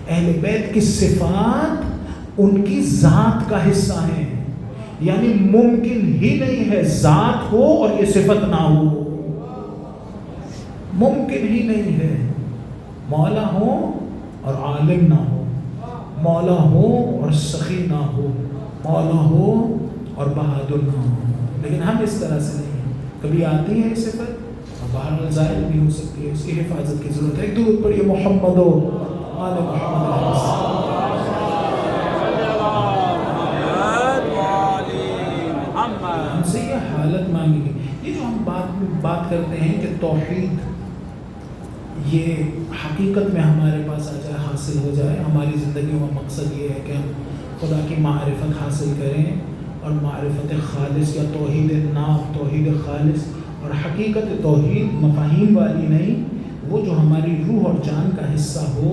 اہل بیت کی صفات ان کی ذات کا حصہ ہیں، یعنی ممکن ہی نہیں ہے ذات ہو اور یہ صفت نہ ہو، ممکن ہی نہیں ہے۔ مولا ہو اور عالم نہ ہو، مولا ہو اور سخی نہ ہو، مولا ہو اور بہادر نہ ہو، لیکن ہم اس طرح سے نہیں ہیں۔ کبھی آتی ہے صفت اور باہر ظاہر بھی ہو سکتی ہے، اس کی حفاظت کی ضرورت ہے۔ ایک درود پڑھیے محمد و آل محمد۔ ہم سے یہ حالت مانگی گئی۔ یہ جو ہم بات کرتے ہیں کہ توحید یہ حقیقت میں ہمارے پاس آ جائے، حاصل ہو جائے، ہماری زندگیوں کا مقصد یہ ہے کہ ہم خدا کی معرفت حاصل کریں، اور معرفت خالص یا توحید ناف، توحید خالص اور حقیقت توحید مفاہیم والی نہیں، وہ جو ہماری روح اور جان کا حصہ ہو،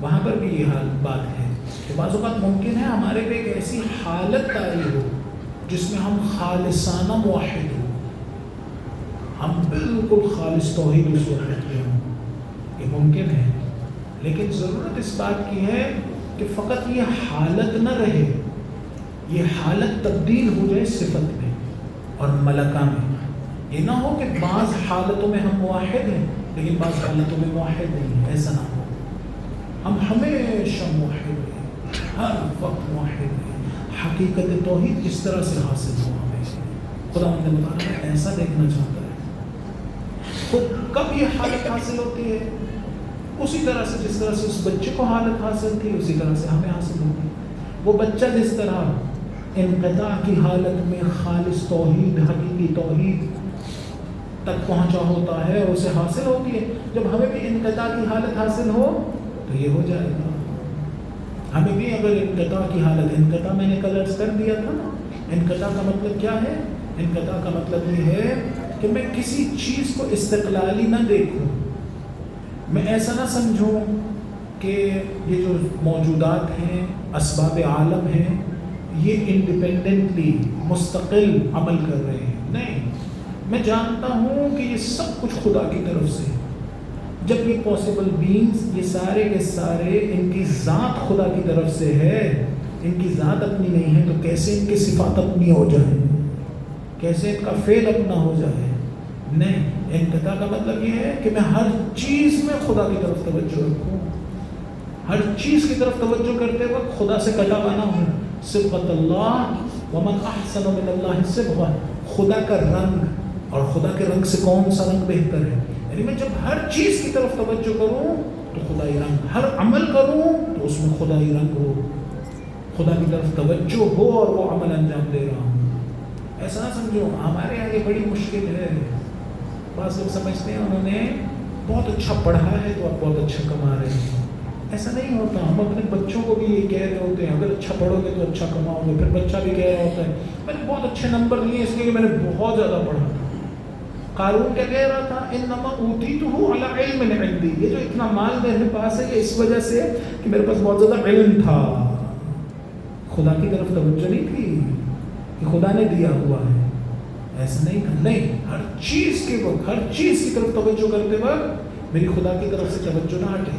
وہاں پر بھی یہ بات ہے کہ بعض اوقات ممکن ہے ہمارے پہ ایک ایسی حالت طاری ہو جس میں ہم خالصانہ موحد ہوں، ہم بالکل خالص توحید اس وقت رکھتے ہوں، یہ ممکن ہے، لیکن ضرورت اس بات کی ہے کہ فقط یہ حالت نہ رہے، یہ حالت تبدیل ہو جائے صفت میں اور ملکہ میں۔ یہ نہ ہو کہ بعض حالتوں میں ہم موحد ہیں لیکن بعض حالتوں میں موحد نہیں ہیں، ایسا نہ ہو۔ ہم ہمیشہ موحد ہیں، ہر وقت موحد ہیں، حقیقت توحید کس طرح سے حاصل ہو ہمیں. خدا متعالی ایسا دیکھنا چاہتا ہے. تو کب یہ حالت حاصل ہوتی ہے؟ اسی طرح سے جس طرح سے اس بچے کو حالت حاصل تھی اسی طرح سے ہمیں حاصل ہوتی. وہ بچہ جس طرح انقطاع کی حالت میں خالص توحید، حقیقی توحید تک پہنچا ہوتا ہے اور اسے حاصل ہوتی ہے، جب ہمیں بھی انقطاع کی حالت حاصل ہو تو یہ ہو جائے گا. ہمیں بھی اگر انقطاع کی حالت، انقطاع میں نے کل عرض کر دیا تھا نا، انقطاع کا مطلب کیا ہے؟ انقطاع کا مطلب یہ ہے کہ میں کسی چیز کو استقلالی نہ دیکھوں، میں ایسا نہ سمجھوں کہ یہ جو موجودات ہیں، اسباب عالم ہیں، یہ انڈیپینڈنٹلی مستقل عمل کر رہے ہیں. نہیں، میں جانتا ہوں کہ یہ سب کچھ خدا کی طرف سے. جب یہ پاسبل بینگز، یہ سارے کے سارے، ان کی ذات خدا کی طرف سے ہے، ان کی ذات اپنی نہیں ہے، تو کیسے ان کی صفات اپنی ہو جائیں؟ کیسے ان کا فعل اپنا ہو جائے؟ نہیں. انقطاع کا مطلب یہ ہے کہ میں ہر چیز میں خدا کی طرف توجہ رکھوں، ہر چیز کی طرف توجہ کرتے وقت خدا سے کٹا بنا ہوں. صبغۃ اللہ ومن احسن من اللہ صبغہ، خدا کا رنگ، اور خدا کے رنگ سے کون سا رنگ بہتر ہے؟ یعنی میں جب ہر چیز کی طرف توجہ کروں تو خدائی رنگ، ہر عمل کروں تو اس میں خدائی رنگ ہو، خدا کی طرف توجہ ہو اور وہ عمل انجام دے رہا ہوں. ایسا نہ سمجھو ہمارے یہاں یہ بڑی مشکل ہے. بعض لوگ سمجھتے ہیں انہوں نے بہت اچھا پڑھا ہے تو آپ بہت اچھا کما رہے ہیں. ایسا نہیں ہوتا. ہم اپنے بچوں کو بھی یہ کہہ رہے ہوتے ہیں اگر اچھا پڑھو گے تو اچھا کماؤ گے. پھر بچہ بھی کہہ رہا ہوتا ہے میں نے بہت اچھے نمبر لیے اس لیے کہ میں نے بہت زیادہ پڑھا تھا. قارون کیا کہہ رہا تھا؟ انما اوتیتہ علی علم عندی، یہ جو اتنا مال میرے پاس ہے یہ اس وجہ سے کہ میرے پاس بہت زیادہ علم تھا. خدا کی طرف توجہ نہیں تھی کہ خدا نے دیا ہوا ہے. ایسا نہیں تھا. نہیں، ہر چیز کے وقت، ہر چیز کی طرف توجہ کرتے وقت میری خدا کی طرف سے توجہ نہ ہٹے.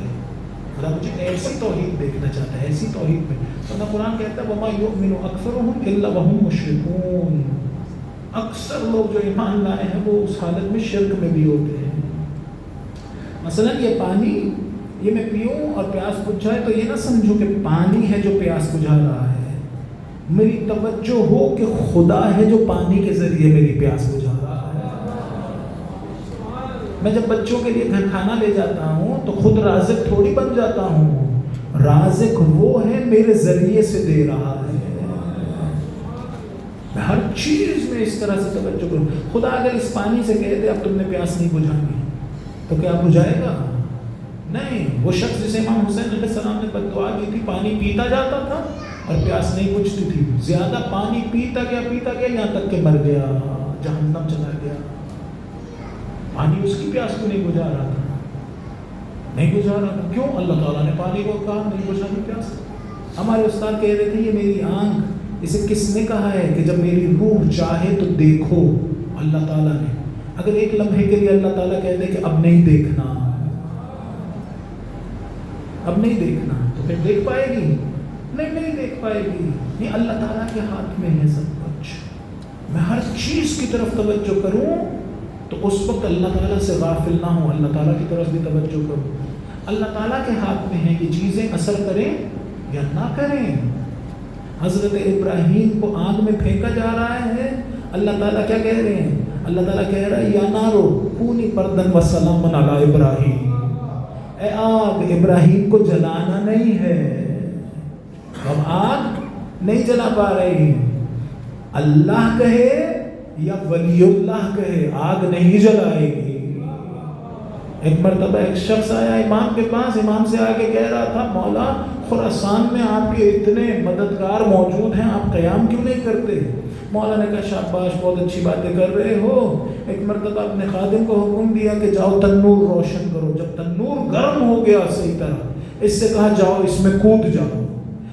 خدا مجھے ایسی توحید دیکھنا چاہتا ہے، ایسی توحید میں. تو قرآن کہتا ہے وَمَا يُؤْمِنُ أَكْثَرُهُمْ إِلَّا وَهُمْ مُشْرِكُونَ. اکثر لوگ جو ایمان لائے ہیں وہ اس حالت میں شرک میں بھی ہوتے ہیں. مثلا یہ پانی، یہ میں پیوں اور پیاس بجھ جائے تو یہ نہ سمجھو کہ پانی ہے جو پیاس بجھا رہا ہے. میری توجہ ہو کہ خدا ہے جو پانی کے ذریعے میری پیاس بجھا رہا ہے. میں جب بچوں کے لیے گھر کھانا لے جاتا ہوں تو خود رازق تھوڑی بن جاتا ہوں. رازق وہ ہے میرے ذریعے سے دے رہا ہے. میں ہر چیز میں اس طرح سے توجہ کروں. خدا اگر اس پانی سے کہہ دے اب تم نے پیاس نہیں بجھانی تو کیا بجھائے گا؟ نہیں. وہ شخص جسے امام حسین علیہ السلام نے بد دعا کی تھی، پانی پیتا جاتا تھا اور پیاس نہیں بجھتی تھی. زیادہ پانی پیتا گیا یہاں تک کہ مر گیا، جہنم چلا گیا. پانی اس کی پیاس کو نہیں بجھا رہا تھا، نہیں بجھا رہا تھا. کیوں؟ اللہ تعالیٰ نے پانی کو کہا نہیں بجھانی پیاس. ہمارے استاد کہہ رہے تھے یہ میری آنکھ، اسے کس نے کہا ہے کہ جب میری روح چاہے تو دیکھو؟ اللہ تعالیٰ نے. اگر ایک لمحے کے لیے اللہ تعالیٰ کہہ دے کہ اب نہیں دیکھنا، اب نہیں دیکھنا، تو پھر دیکھ پائے گی؟ نہیں دیکھ پائے گی. یہ اللہ تعالیٰ کے ہاتھ میں ہے سب کچھ. میں ہر چیز کی طرف توجہ کروں تو اس وقت اللہ تعالیٰ سے غافل نہ ہوں، اللہ تعالیٰ کی طرف بھی توجہ کروں. اللہ تعالیٰ کے ہاتھ میں ہے کہ چیزیں اثر کریں یا نہ کریں. حضرت ابراہیم کو آگ میں پھینکا جا رہا ہے، اللہ تعالیٰ کیا کہہ رہے ہیں؟ اللہ تعالیٰ کہہ رہا ہے یا نارو کونی بردن وسلاما علی ابراہیم. اے آگ، ابراہیم کو جلانا نہیں ہے. ہم آگ نہیں جلا پا رہے ہیں. اللہ کہے یا ولی اللہ کہے آگ نہیں جلائے گی. ایک مرتبہ ایک شخص آیا امام کے پاس، امام سے آ کے کہہ رہا تھا مولا خراسان میں آپ کے اتنے مددگار موجود ہیں، آپ قیام کیوں نہیں کرتے؟ مولا نے کہا شاباش، بہت اچھی باتیں کر رہے ہو. ایک مرتبہ اپنے خادم کو حکم دیا کہ جاؤ تنور روشن کرو. جب تنور گرم ہو گیا صحیح طرح، اس سے کہا جاؤ اس میں کود جاؤ.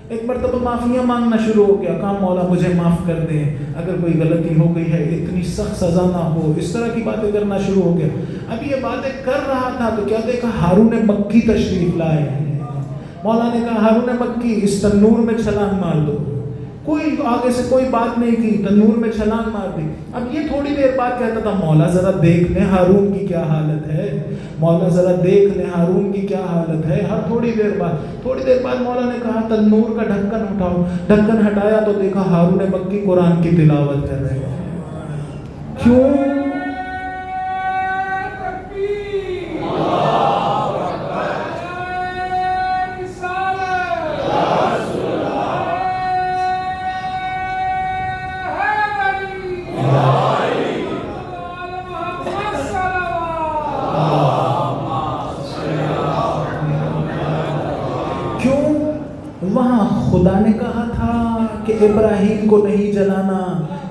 ایک مرتبہ معافیاں مانگنا شروع ہو گیا، کہا مولا مجھے معاف کر دیں، اگر کوئی غلطی ہو گئی ہے اتنی سخت سزا نہ ہو. اس طرح کی باتیں کرنا شروع ہو گیا. اب یہ باتیں کر رہا تھا تو کیا دیکھا؟ ہارون مکی تشریف لائے. مولا نے کہا ہارون مکی اس تنور میں چھلانگ مار دو. کوئی آگے سے کوئی بات نہیں کی، تنور میں چھلانگ مار دی۔ اب یہ تھوڑی دیر بعد کہتا تھا مولا ذرا دیکھ لیں ہارون کی کیا حالت ہے، مولا ذرا دیکھ لیں ہارون کی کیا حالت ہے۔ ہر تھوڑی دیر بعد مولا نے کہا تنور کا ڈھکن اٹھاؤ، ڈھکن ہٹایا تو دیکھا ہارون مکی قرآن کی تلاوت کر رہے ہیں۔ کیوں؟ وہاں خدا نے کہا تھا کہ ابراہیم کو نہیں جلانا،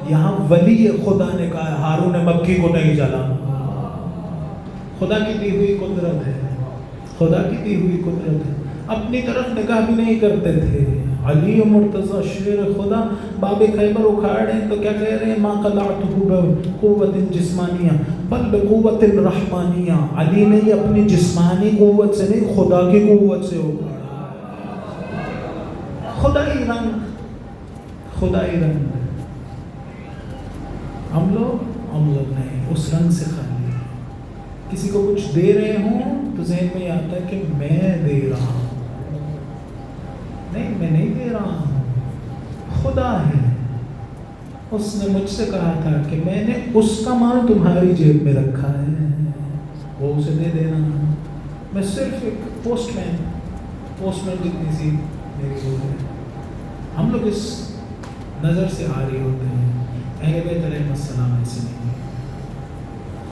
یہاں ولی خدا نے کہا ہارون مکی کو نہیں جلانا۔ خدا کی دی ہوئی قدرت ہے، خدا کی دی ہوئی قدرت ہے۔ اپنی طرف نگاہ بھی نہیں کرتے تھے۔ علی مرتضی شیر خدا باب خیبر اکھاڑے تو کیا کہہ رہے ہیں؟ ما قلعتہ بقوت جسمانیہ بل بقوت الرحمانیہ۔ علی نے اپنی جسمانی قوت سے نہیں، خدا کی قوت سے اکھاڑا۔ خدائی رنگ ہم لوگ نہیں، اس رنگ سے خالی۔ کسی کو کچھ دے رہے ہوں تو ذہن میں آتا ہے کہ میں دے رہا ہوں، نہیں میں نہیں دے رہا ہوں، خدا ہے۔ اس نے مجھ سے کہا تھا کہ میں نے اس کا مال تمہاری جیب میں رکھا ہے، وہ اسے دے دینا۔ میں صرف ایک پوسٹ مین جتنی سی میری وہ ہے۔ ہم لوگ اس نظر سے آ رہے ہوتے ہیں، اہل بیت علیہ السلام ایسے نہیں،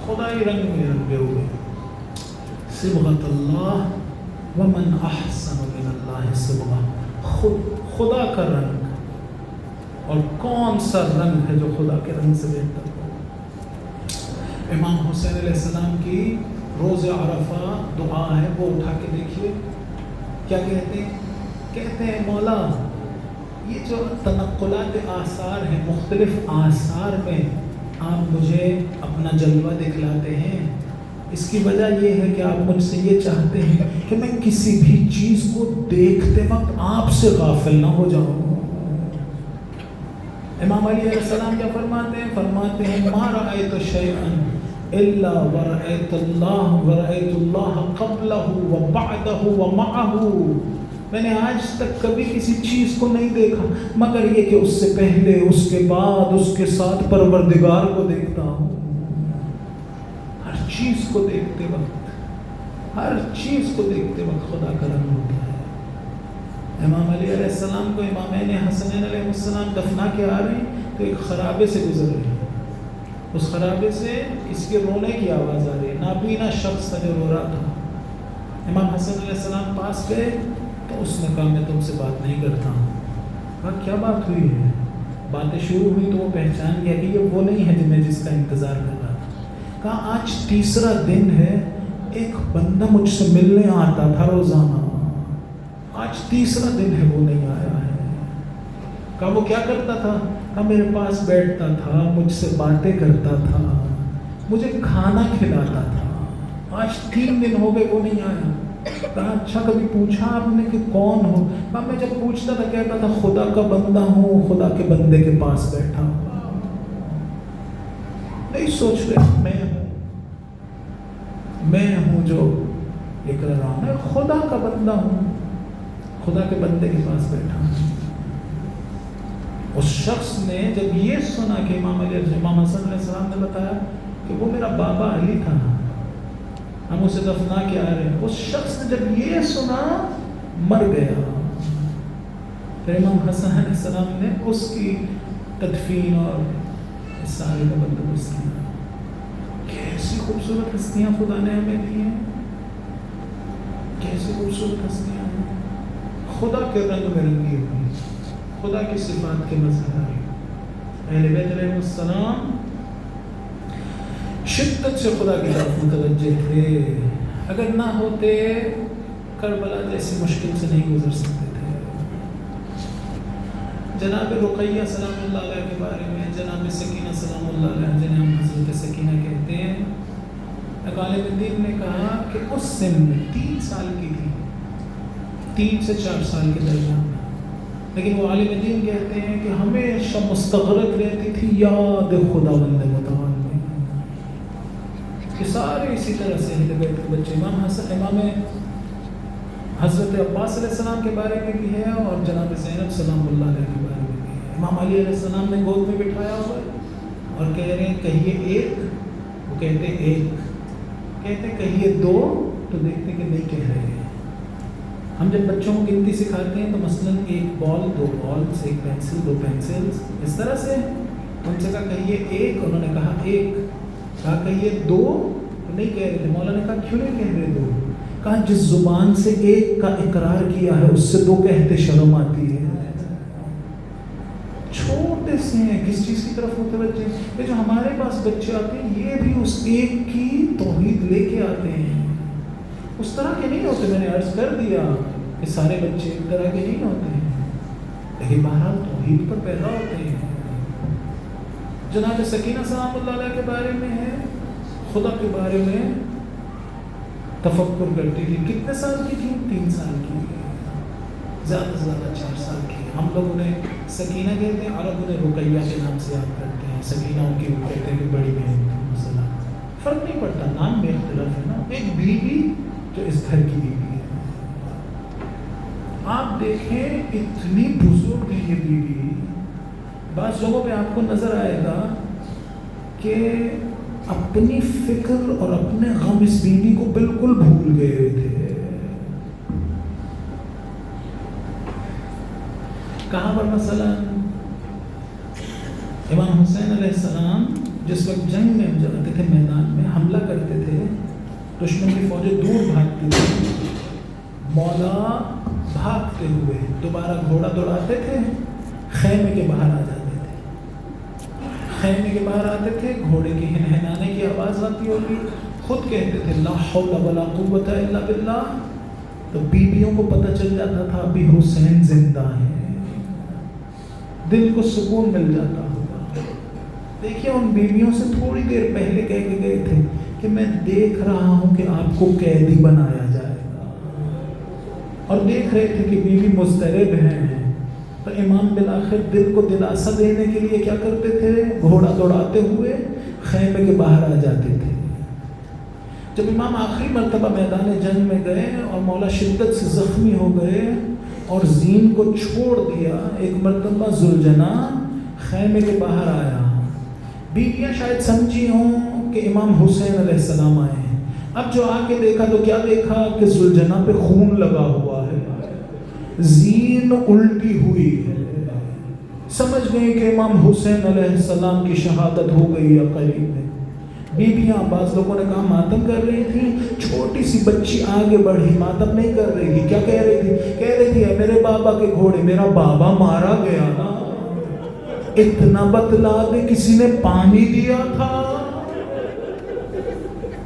خدائی رنگ میں رنگے ہوئے۔ صبغۃ اللہ ومن احسن من اللہ صبغہ، خدا کا رنگ، اور کون سا رنگ ہے جو خدا کے رنگ سے بہتر ہو؟ امام حسین علیہ السلام کی روز عرفہ دعا ہے، وہ اٹھا کے دیکھیے کیا کہتے ہیں مولا یہ جو تنقلات آثار ہیں، مختلف آثار میں آپ مجھے اپنا جلوہ دکھلاتے ہیں، اس کی وجہ یہ ہے کہ آپ مجھ سے یہ چاہتے ہیں کہ میں کسی بھی چیز کو دیکھتے وقت آپ سے غافل نہ ہو جاؤں۔ امام علی علیہ السلام کیا فرماتے ہیں ما رأیت شیئا الا ورأیت اللہ قبلہ وبعدہ ومعہ۔ میں نے آج تک کبھی کسی چیز کو نہیں دیکھا مگر یہ کہ اس سے پہلے، اس کے بعد، اس کے ساتھ پروردگار کو دیکھتا ہوں۔ ہر چیز کو دیکھتے وقت خدا کا رنگ ہوتا ہے۔ امام علی علیہ السلام کو امامین حسنین علیہ السلام دفنا کے آ رہے ہیں تو ایک خرابے سے گزر رہے ہیں، اس خرابے سے اس کے رونے کی آواز آ رہی ہے، نابینا شخص تھا جو رو رہا تھا۔ امام حسن علیہ السلام پاس گئے تو اس نے کہا میں تم سے بات نہیں کرتا ہوں۔ کہا کیا بات ہوئی ہے؟ باتیں شروع ہوئی تو وہ پہچان گیا کہ یہ وہ نہیں ہے جس کا انتظار کر رہا تھا۔ کہا آج تیسرا دن ہے، ایک بندہ مجھ سے ملنے آتا تھا روزانہ، آج تیسرا دن ہے وہ نہیں آیا ہے۔ کہا وہ کیا کرتا تھا؟ کہا میرے پاس بیٹھتا تھا، مجھ سے باتیں کرتا تھا، مجھے کھانا کھلاتا تھا، آج 3 دن ہو گئے وہ نہیں آیا۔ کہا اچھا کبھی پوچھا آپ نے کہ کون ہو؟ کہا میں جب پوچھتا تھا کہتا تھا خدا کا بندہ ہوں، خدا کے بندے کے پاس بیٹھا ہوں۔ نہیں سوچ رہے میں ہوں جو یہ کر رہا ہوں، میں خدا کا بندہ ہوں، خدا کے بندے کے پاس بیٹھا ہوں۔ اس شخص نے جب یہ سنا کہ امام حسن علیہ السلام نے بتایا کہ وہ میرا بابا علی تھا، ہم اسے دفنا کے آ رہے ہیں، اس شخص نے جب یہ سنا مر گیا۔ پھر امام حسن علیہ السلام نے اس کی تدفین اور اس سارے کا بندوبست کیا۔ کیسی خوبصورت ہستیاں خدا نے ہمیں دی ہیں، کیسی خوبصورت ہستیاں ہیں، خدا کے رنگ میں رنگی ہوئی، خدا کی صفات کے مظہر۔ اہل بیت علیہ السلام شدت سے خدا کی طرف متوجہ تھے، اگر نہ ہوتے کربلا جیسی مشکل سے نہیں گزر سکتے تھے۔ جناب رقیہ سلام اللہ علیہ کے بارے میں، جناب سکینہ سلام اللہ علیہ جنہیں ہم حضرت سکینہ کہتے ہیں، غالب دین نے کہا کہ اس سن میں 3 سال کی تھی، 3 سے 4 سال کے درمیان، لیکن وہ عالم دین کہتے ہیں کہ ہمیشہ مستغرق رہتی تھی یاد خداوند متعال میں، کہ سارے اسی طرح سے اہل بیت کے بچے. امام حضرت عباس علیہ السلام کے بارے میں بھی ہے اور جناب زینب سلام اللہ علیہ کے بارے میں بھی ہے. امام علی علیہ السلام نے گود میں بٹھایا ہوا ہے اور کہہ رہے ہیں کہیے ایک، وہ کہتے ہیں ایک، کہتے ہیں کہیے دو، تو دیکھتے کہ نہیں کہہ رہے ہیں. ہم جب بچوں کو گنتی سکھاتے ہیں تو مثلاً ایک بال، دو بالز، ایک پینسل، دو پینسلز، اس طرح سے ان سے کہا کہیے ایک، انہوں نے کہا ایک. کہا کہیے دو، تو نہیں کہہ رہے تھے. مولا نے کہا کیوں نہیں کہہ رہے دو؟ کہا جس زبان سے ایک کا اقرار کیا ہے اس سے دو کہتے شرم آتی ہے. چھوٹے سے ہیں، کس چیز کی طرف متوجہ ہیں؟ یہ جو ہمارے پاس بچے آتے ہیں یہ بھی اس ایک کی توحید لے کے آتے ہیں. اس طرح کے نہیں ہوتے. میں نے عرض کر دیا کہ سارے بچے ایک طرح کے نہیں ہوتے ہیں، لیکن بہرحال توحید پر پیدا ہوتے ہیں. جناب سکینہ سلام اللہ علیہ کے بارے میں ہے، خدا کے بارے میں تفکر کرتی تھی. کتنے سال کی تھی؟ 3 سال کی، زیادہ سے زیادہ 4 سال کی. ہم لوگ انہیں سکینہ کہتے ہیں، عرب انہیں رقیہ کے نام سے یاد کرتے ہیں. سکینہ ان کی وہ کہتے ہیں کہ بڑی بہن مثلا. فرق نہیں پڑتا، نام میں اختلاف ہے نا. ایک بیوی جو اس گھر کی بیوی ہے. آپ دیکھیں اتنی بزرگ ہے یہ بیوی. بعض جگہوں پہ آپ کو نظر آئے گا کہ اپنی فکر اور اپنے غم اس بیوی کو بالکل بھول گئے تھے. کہاں پر مثلا امام حسین علیہ السلام جس وقت جنگ میں جاتے تھے، میدان میں حملہ کرتے تھے، دشمن کی فوجیں دور بھاگتی تھی، مولا بھاگتے ہوئے دوبارہ گھوڑا دوڑاتے تھے، خیمے کے باہر آ جاتے تھے. خیمے کے باہر آتے تھے، گھوڑے کی ہنہنانے کی آواز آتی ہوگی، خود کہتے تھے لا حول ولا قوت الا باللہ. تو بیویوں کو پتہ چل جاتا تھا ابھی حسین زندہ ہے، دل کو سکون مل جاتا ہوگا. دیکھیے ان بیویوں سے تھوڑی دیر پہلے کہہ کے گئے تھے کہ میں دیکھ رہا ہوں کہ آپ کو قیدی بنایا جائے گا، اور دیکھ رہے تھے کہ بیوی مضطرب ہیں. تو امام بالآخر دل کو دلاسا دینے کے لیے کیا کرتے تھے؟ گھوڑا دوڑاتے ہوئے خیمے کے باہر آ جاتے تھے. جب امام آخری مرتبہ میدان جنگ میں گئے اور مولا شدت سے زخمی ہو گئے اور زین کو چھوڑ دیا، ایک مرتبہ ذوالجنا خیمے کے باہر آیا. بیویاں شاید سمجھی ہوں کہ امام حسین علیہ السلام آئے ہیں. اب جو آ کے دیکھا تو کیا دیکھا کہ ذوالجنا پہ خون لگا ہوا ہے، زین الٹی ہوئی ہے. سمجھ گئی کہ امام حسین علیہ السلام کی شہادت ہو گئی ہے قریب میں. بیویاں بعض لوگوں نے کہا ماتم کر رہی تھی. چھوٹی سی بچی آگے بڑھی، ماتم نہیں کر رہی تھی. کیا کہہ رہی تھی؟ کہہ رہی تھی اے میرے بابا کے گھوڑے، میرا بابا مارا گیا نا، اتنا بتلا دے کسی نے پانی دیا تھا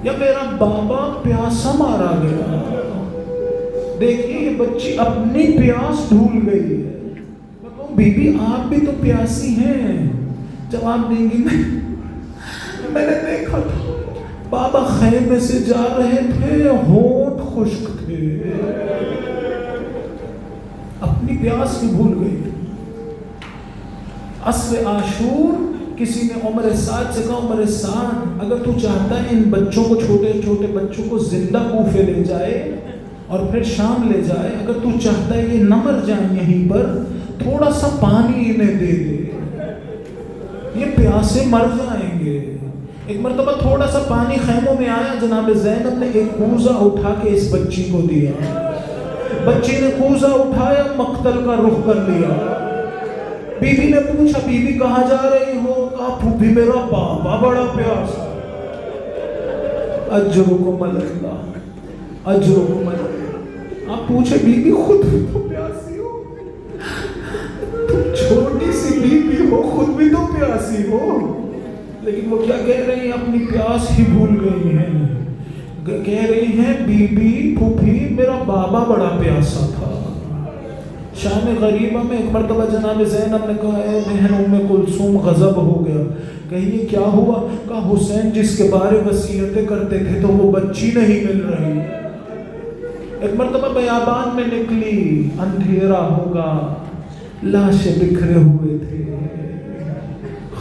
یا میرا بابا پیاسا مارا گیا. دیکھیے یہ بچی اپنی پیاس بھول گئی ہے. میں کہوں بی بی آپ بھی تو پیاسی ہیں. جواب دیں گی میں نے دیکھا تھا بابا خیمے سے جا رہے تھے، ہونٹ خشک تھے، اپنی پیاس بھی بھول گئی. عصر عاشور کسی نے عمر سعد سے کہا عمر سعد اگر تو چاہتا ہے ان بچوں کو، چھوٹے چھوٹے بچوں کو زندہ کوفے لے جائے اور پھر شام لے جائے، اگر تو چاہتا ہے یہ نہ مر جائیں یہیں پر، تھوڑا سا پانی انہیں دے دے، یہ پیاسے مر جائیں گے. ایک مرتبہ تھوڑا سا پانی خیموں میں آیا، جناب زینب نے ایک کوزہ اٹھا کے اس بچی کو دیا. بچی نے کوزہ اٹھایا، مقتل کا رخ کر لیا. بیوی نے پوچھا بیوی کہاں جا رہی ہو؟ کہا پھوپھی میرا بابا بڑا پیاسا. اجرکم اللہ، اجرکم اللہ. آپ پوچھے بیوی خود بھی تو پیاسی ہو، تم چھوٹی سی بیوی ہو، خود بھی تو پیاسی ہو. لیکن وہ کیا کہہ رہی ہیں؟ اپنی پیاس ہی بھول گئی ہیں. کہہ رہی ہیں بی بی پھوپھی میرا بابا بڑا پیاسا تھا. شام غریبہ میں ایک مرتبہ جناب زینب نے کہا اے بہن ام کلثوم غضب ہو گیا. کہیے کیا ہوا؟ کہا حسین جس کے بارے وصیتیں کرتے تھے تو وہ بچی نہیں مل رہی. ایک مرتبہ بیابان میں نکلی، اندھیرا ہوگا، لاشیں بکھرے ہوئے تھے،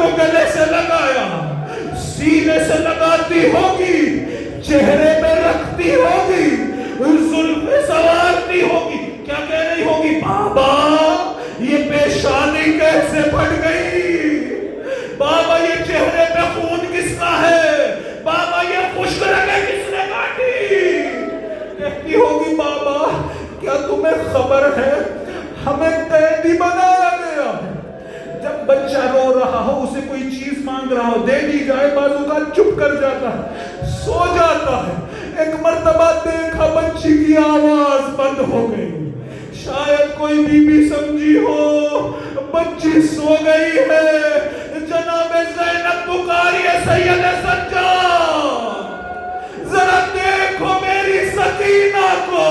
کو گلے سے لگایا، سینے سے لگاتی ہوگی، چہرے پہ رکھتی ہوگی، زلفیں سوارتی ہوگی، کیا کہہ رہی ہوگی؟ بابا یہ پیشانی کیسے پھٹ گئی؟ بابا یہ چہرے پہ خون کس کا ہے؟ بابا یہ خشک رگیں کس نے کاٹی؟ کہتی ہوگی بابا کیا تمہیں خبر ہے ہمیں قیدی بنایا گیا ہے؟ جب بچہ رو رہا ہو، اسے کوئی چیز مانگ رہا ہو، دے دی جائے، بازو کا چپ کر جاتا ہے، سو جاتا ہے۔ ایک مرتبہ دیکھا بچی کی آواز بند ہو گئی، شاید کوئی بی بی سمجھی ہو بچی سو گئی ہے، جناب زینب پکاری ہے سید سجاد، ذرا دیکھو میری سکینہ کو۔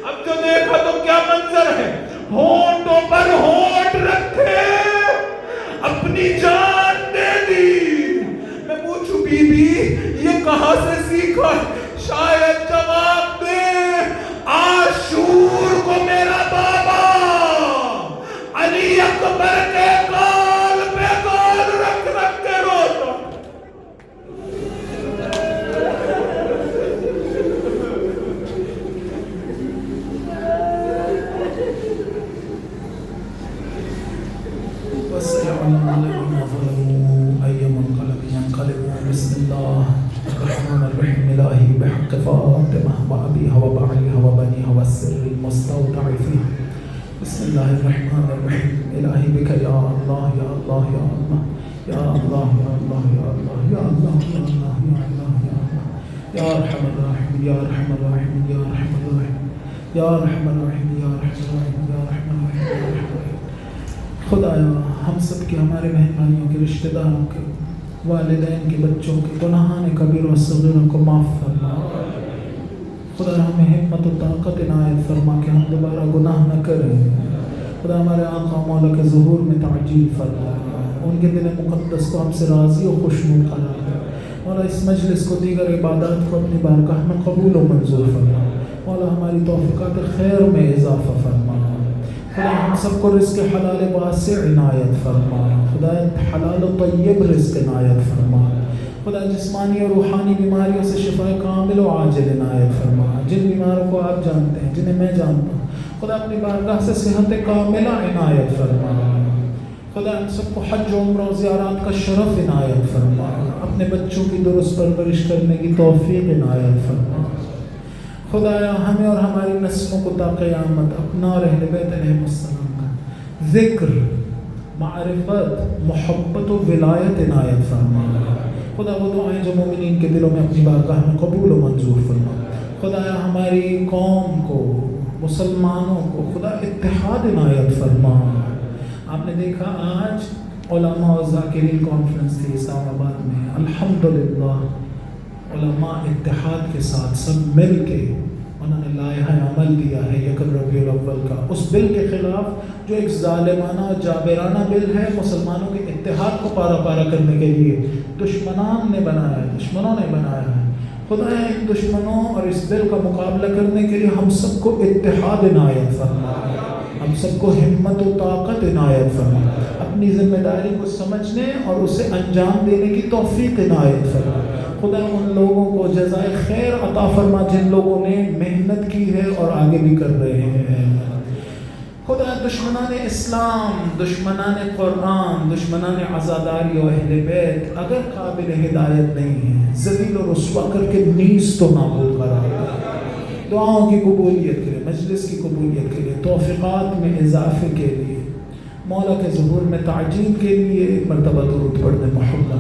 اب جو دیکھا تو کیا منظر ہے، ہونٹوں پر ہونٹ رکھے، اپنی جان دے دی۔ میں پوچھوں بی بی یہ کہاں سے سیکھا؟ شاید جواب دے عاشور کو میرا بابا علی اکبر کے گال پہ گال رکھ رکھ کے روتا۔ بسم اللہ الرحمن الرحیم الہی بحق فاطمہ وابیہ وبعلیہ وبنیہ والسر المستودع فیہ، بسم اللہ الرحمن الرحیم الہی بک یا اللہ یا اللہ یا اللہ یا اللہ یا اللہ یا اللہ یا اللہ یا اللہ یا اللہ یا اللہ یا ارحم الراحمین یا ارحم الراحمین یا ارحم الراحمین یا ارحم الراحمین یا ارحم الراحمین یا ارحم الراحمین۔ خدایا ہم سب کے، ہمارے مہمانیوں کے، رشتہ داروں کے، والدین کے، بچوں کے گناہان کبیر و صغیروں کو معاف فرما۔ خدا ہمیں حکمت و طاقت عنایت فرما کہ ہم دوبارہ گناہ نہ کریں۔ خدا ہمارے آقا مولا کے ظہور میں تعجیل فرما، ان کے دل مقدس کو ہم سے راضی و خوشنود قرار دے۔ مولا اس مجلس کو، دیگر عبادات کو اپنی بارگاہ میں قبول و منظور فرما۔ مولا ہماری توفیقات خیر میں اضافہ فرما۔ خدا ہم سب کو رزق حلال واسع عنایت فرما۔ خدا حلال و طیب رزق عنایت فرما۔ خدا جسمانی اور روحانی بیماریوں سے شفا کامل و عاجل عنایت فرما۔ جن بیماروں کو آپ جانتے ہیں، جنہیں میں جانتا ہوں، خدا اپنی بارگاہ سے صحت کاملہ عنایت فرما۔ خدا ہم سب کو حج و عمرہ و زیارات کا شرف عنایت فرما۔ اپنے بچوں کی درست پرورش کرنے کی توفیق عنایت فرما۔ خدایا ہمیں اور ہماری نسلوں کو تا قیامت اپنا اور اہل بیت علیہ السلام کا ذکر، معرفت، محبت و ولایت عنایت فرما۔ خدا وہ دعائیں جو مومنین کے دلوں میں اپنی بارگاہ میں قبول و منظور فرما۔ خدایا ہماری قوم کو، مسلمانوں کو خدا اتحاد عنایت فرما۔ آپ نے دیکھا آج علماء و ذاکرین کانفرنس تھی اسلام آباد میں، الحمدللہ علماء اتحاد کے ساتھ سب مل کے انہوں نے لائحہ عمل دیا ہے یکم ربیع الاول کا، اس بل کے خلاف جو ایک ظالمانہ اور جابرانہ بل ہے، مسلمانوں کے اتحاد کو پارا پارا کرنے کے لیے دشمنوں نے بنایا ہے۔ خدا ان دشمنوں اور اس بل کا مقابلہ کرنے کے لیے ہم سب کو اتحاد عنایت فرما، ہم سب کو ہمت و طاقت عنایت فرما، اپنی ذمہ داری کو سمجھنے اور اسے انجام دینے کی توفیق عنایت فرما۔ خدا ان لوگوں کو جزائے خیر عطا فرما جن لوگوں نے محنت کی ہے اور آگے بھی کر رہے ہیں۔ خدا دشمنان اسلام، دشمنان قرآن، دشمنان عزاداری و اہل بیت اگر قابل ہدایت نہیں ہیں، ذلیل و رسوا کر کے نیز تو نابود قرار دے۔ دعاؤں کی قبولیت کے لیے، مجلس کی قبولیت کے لیے، توفیقات میں اضافے کے لیے، مولا کے ظہور میں تعجیل کے لیے ایک مرتبہ درود پڑھ دیں محمد۔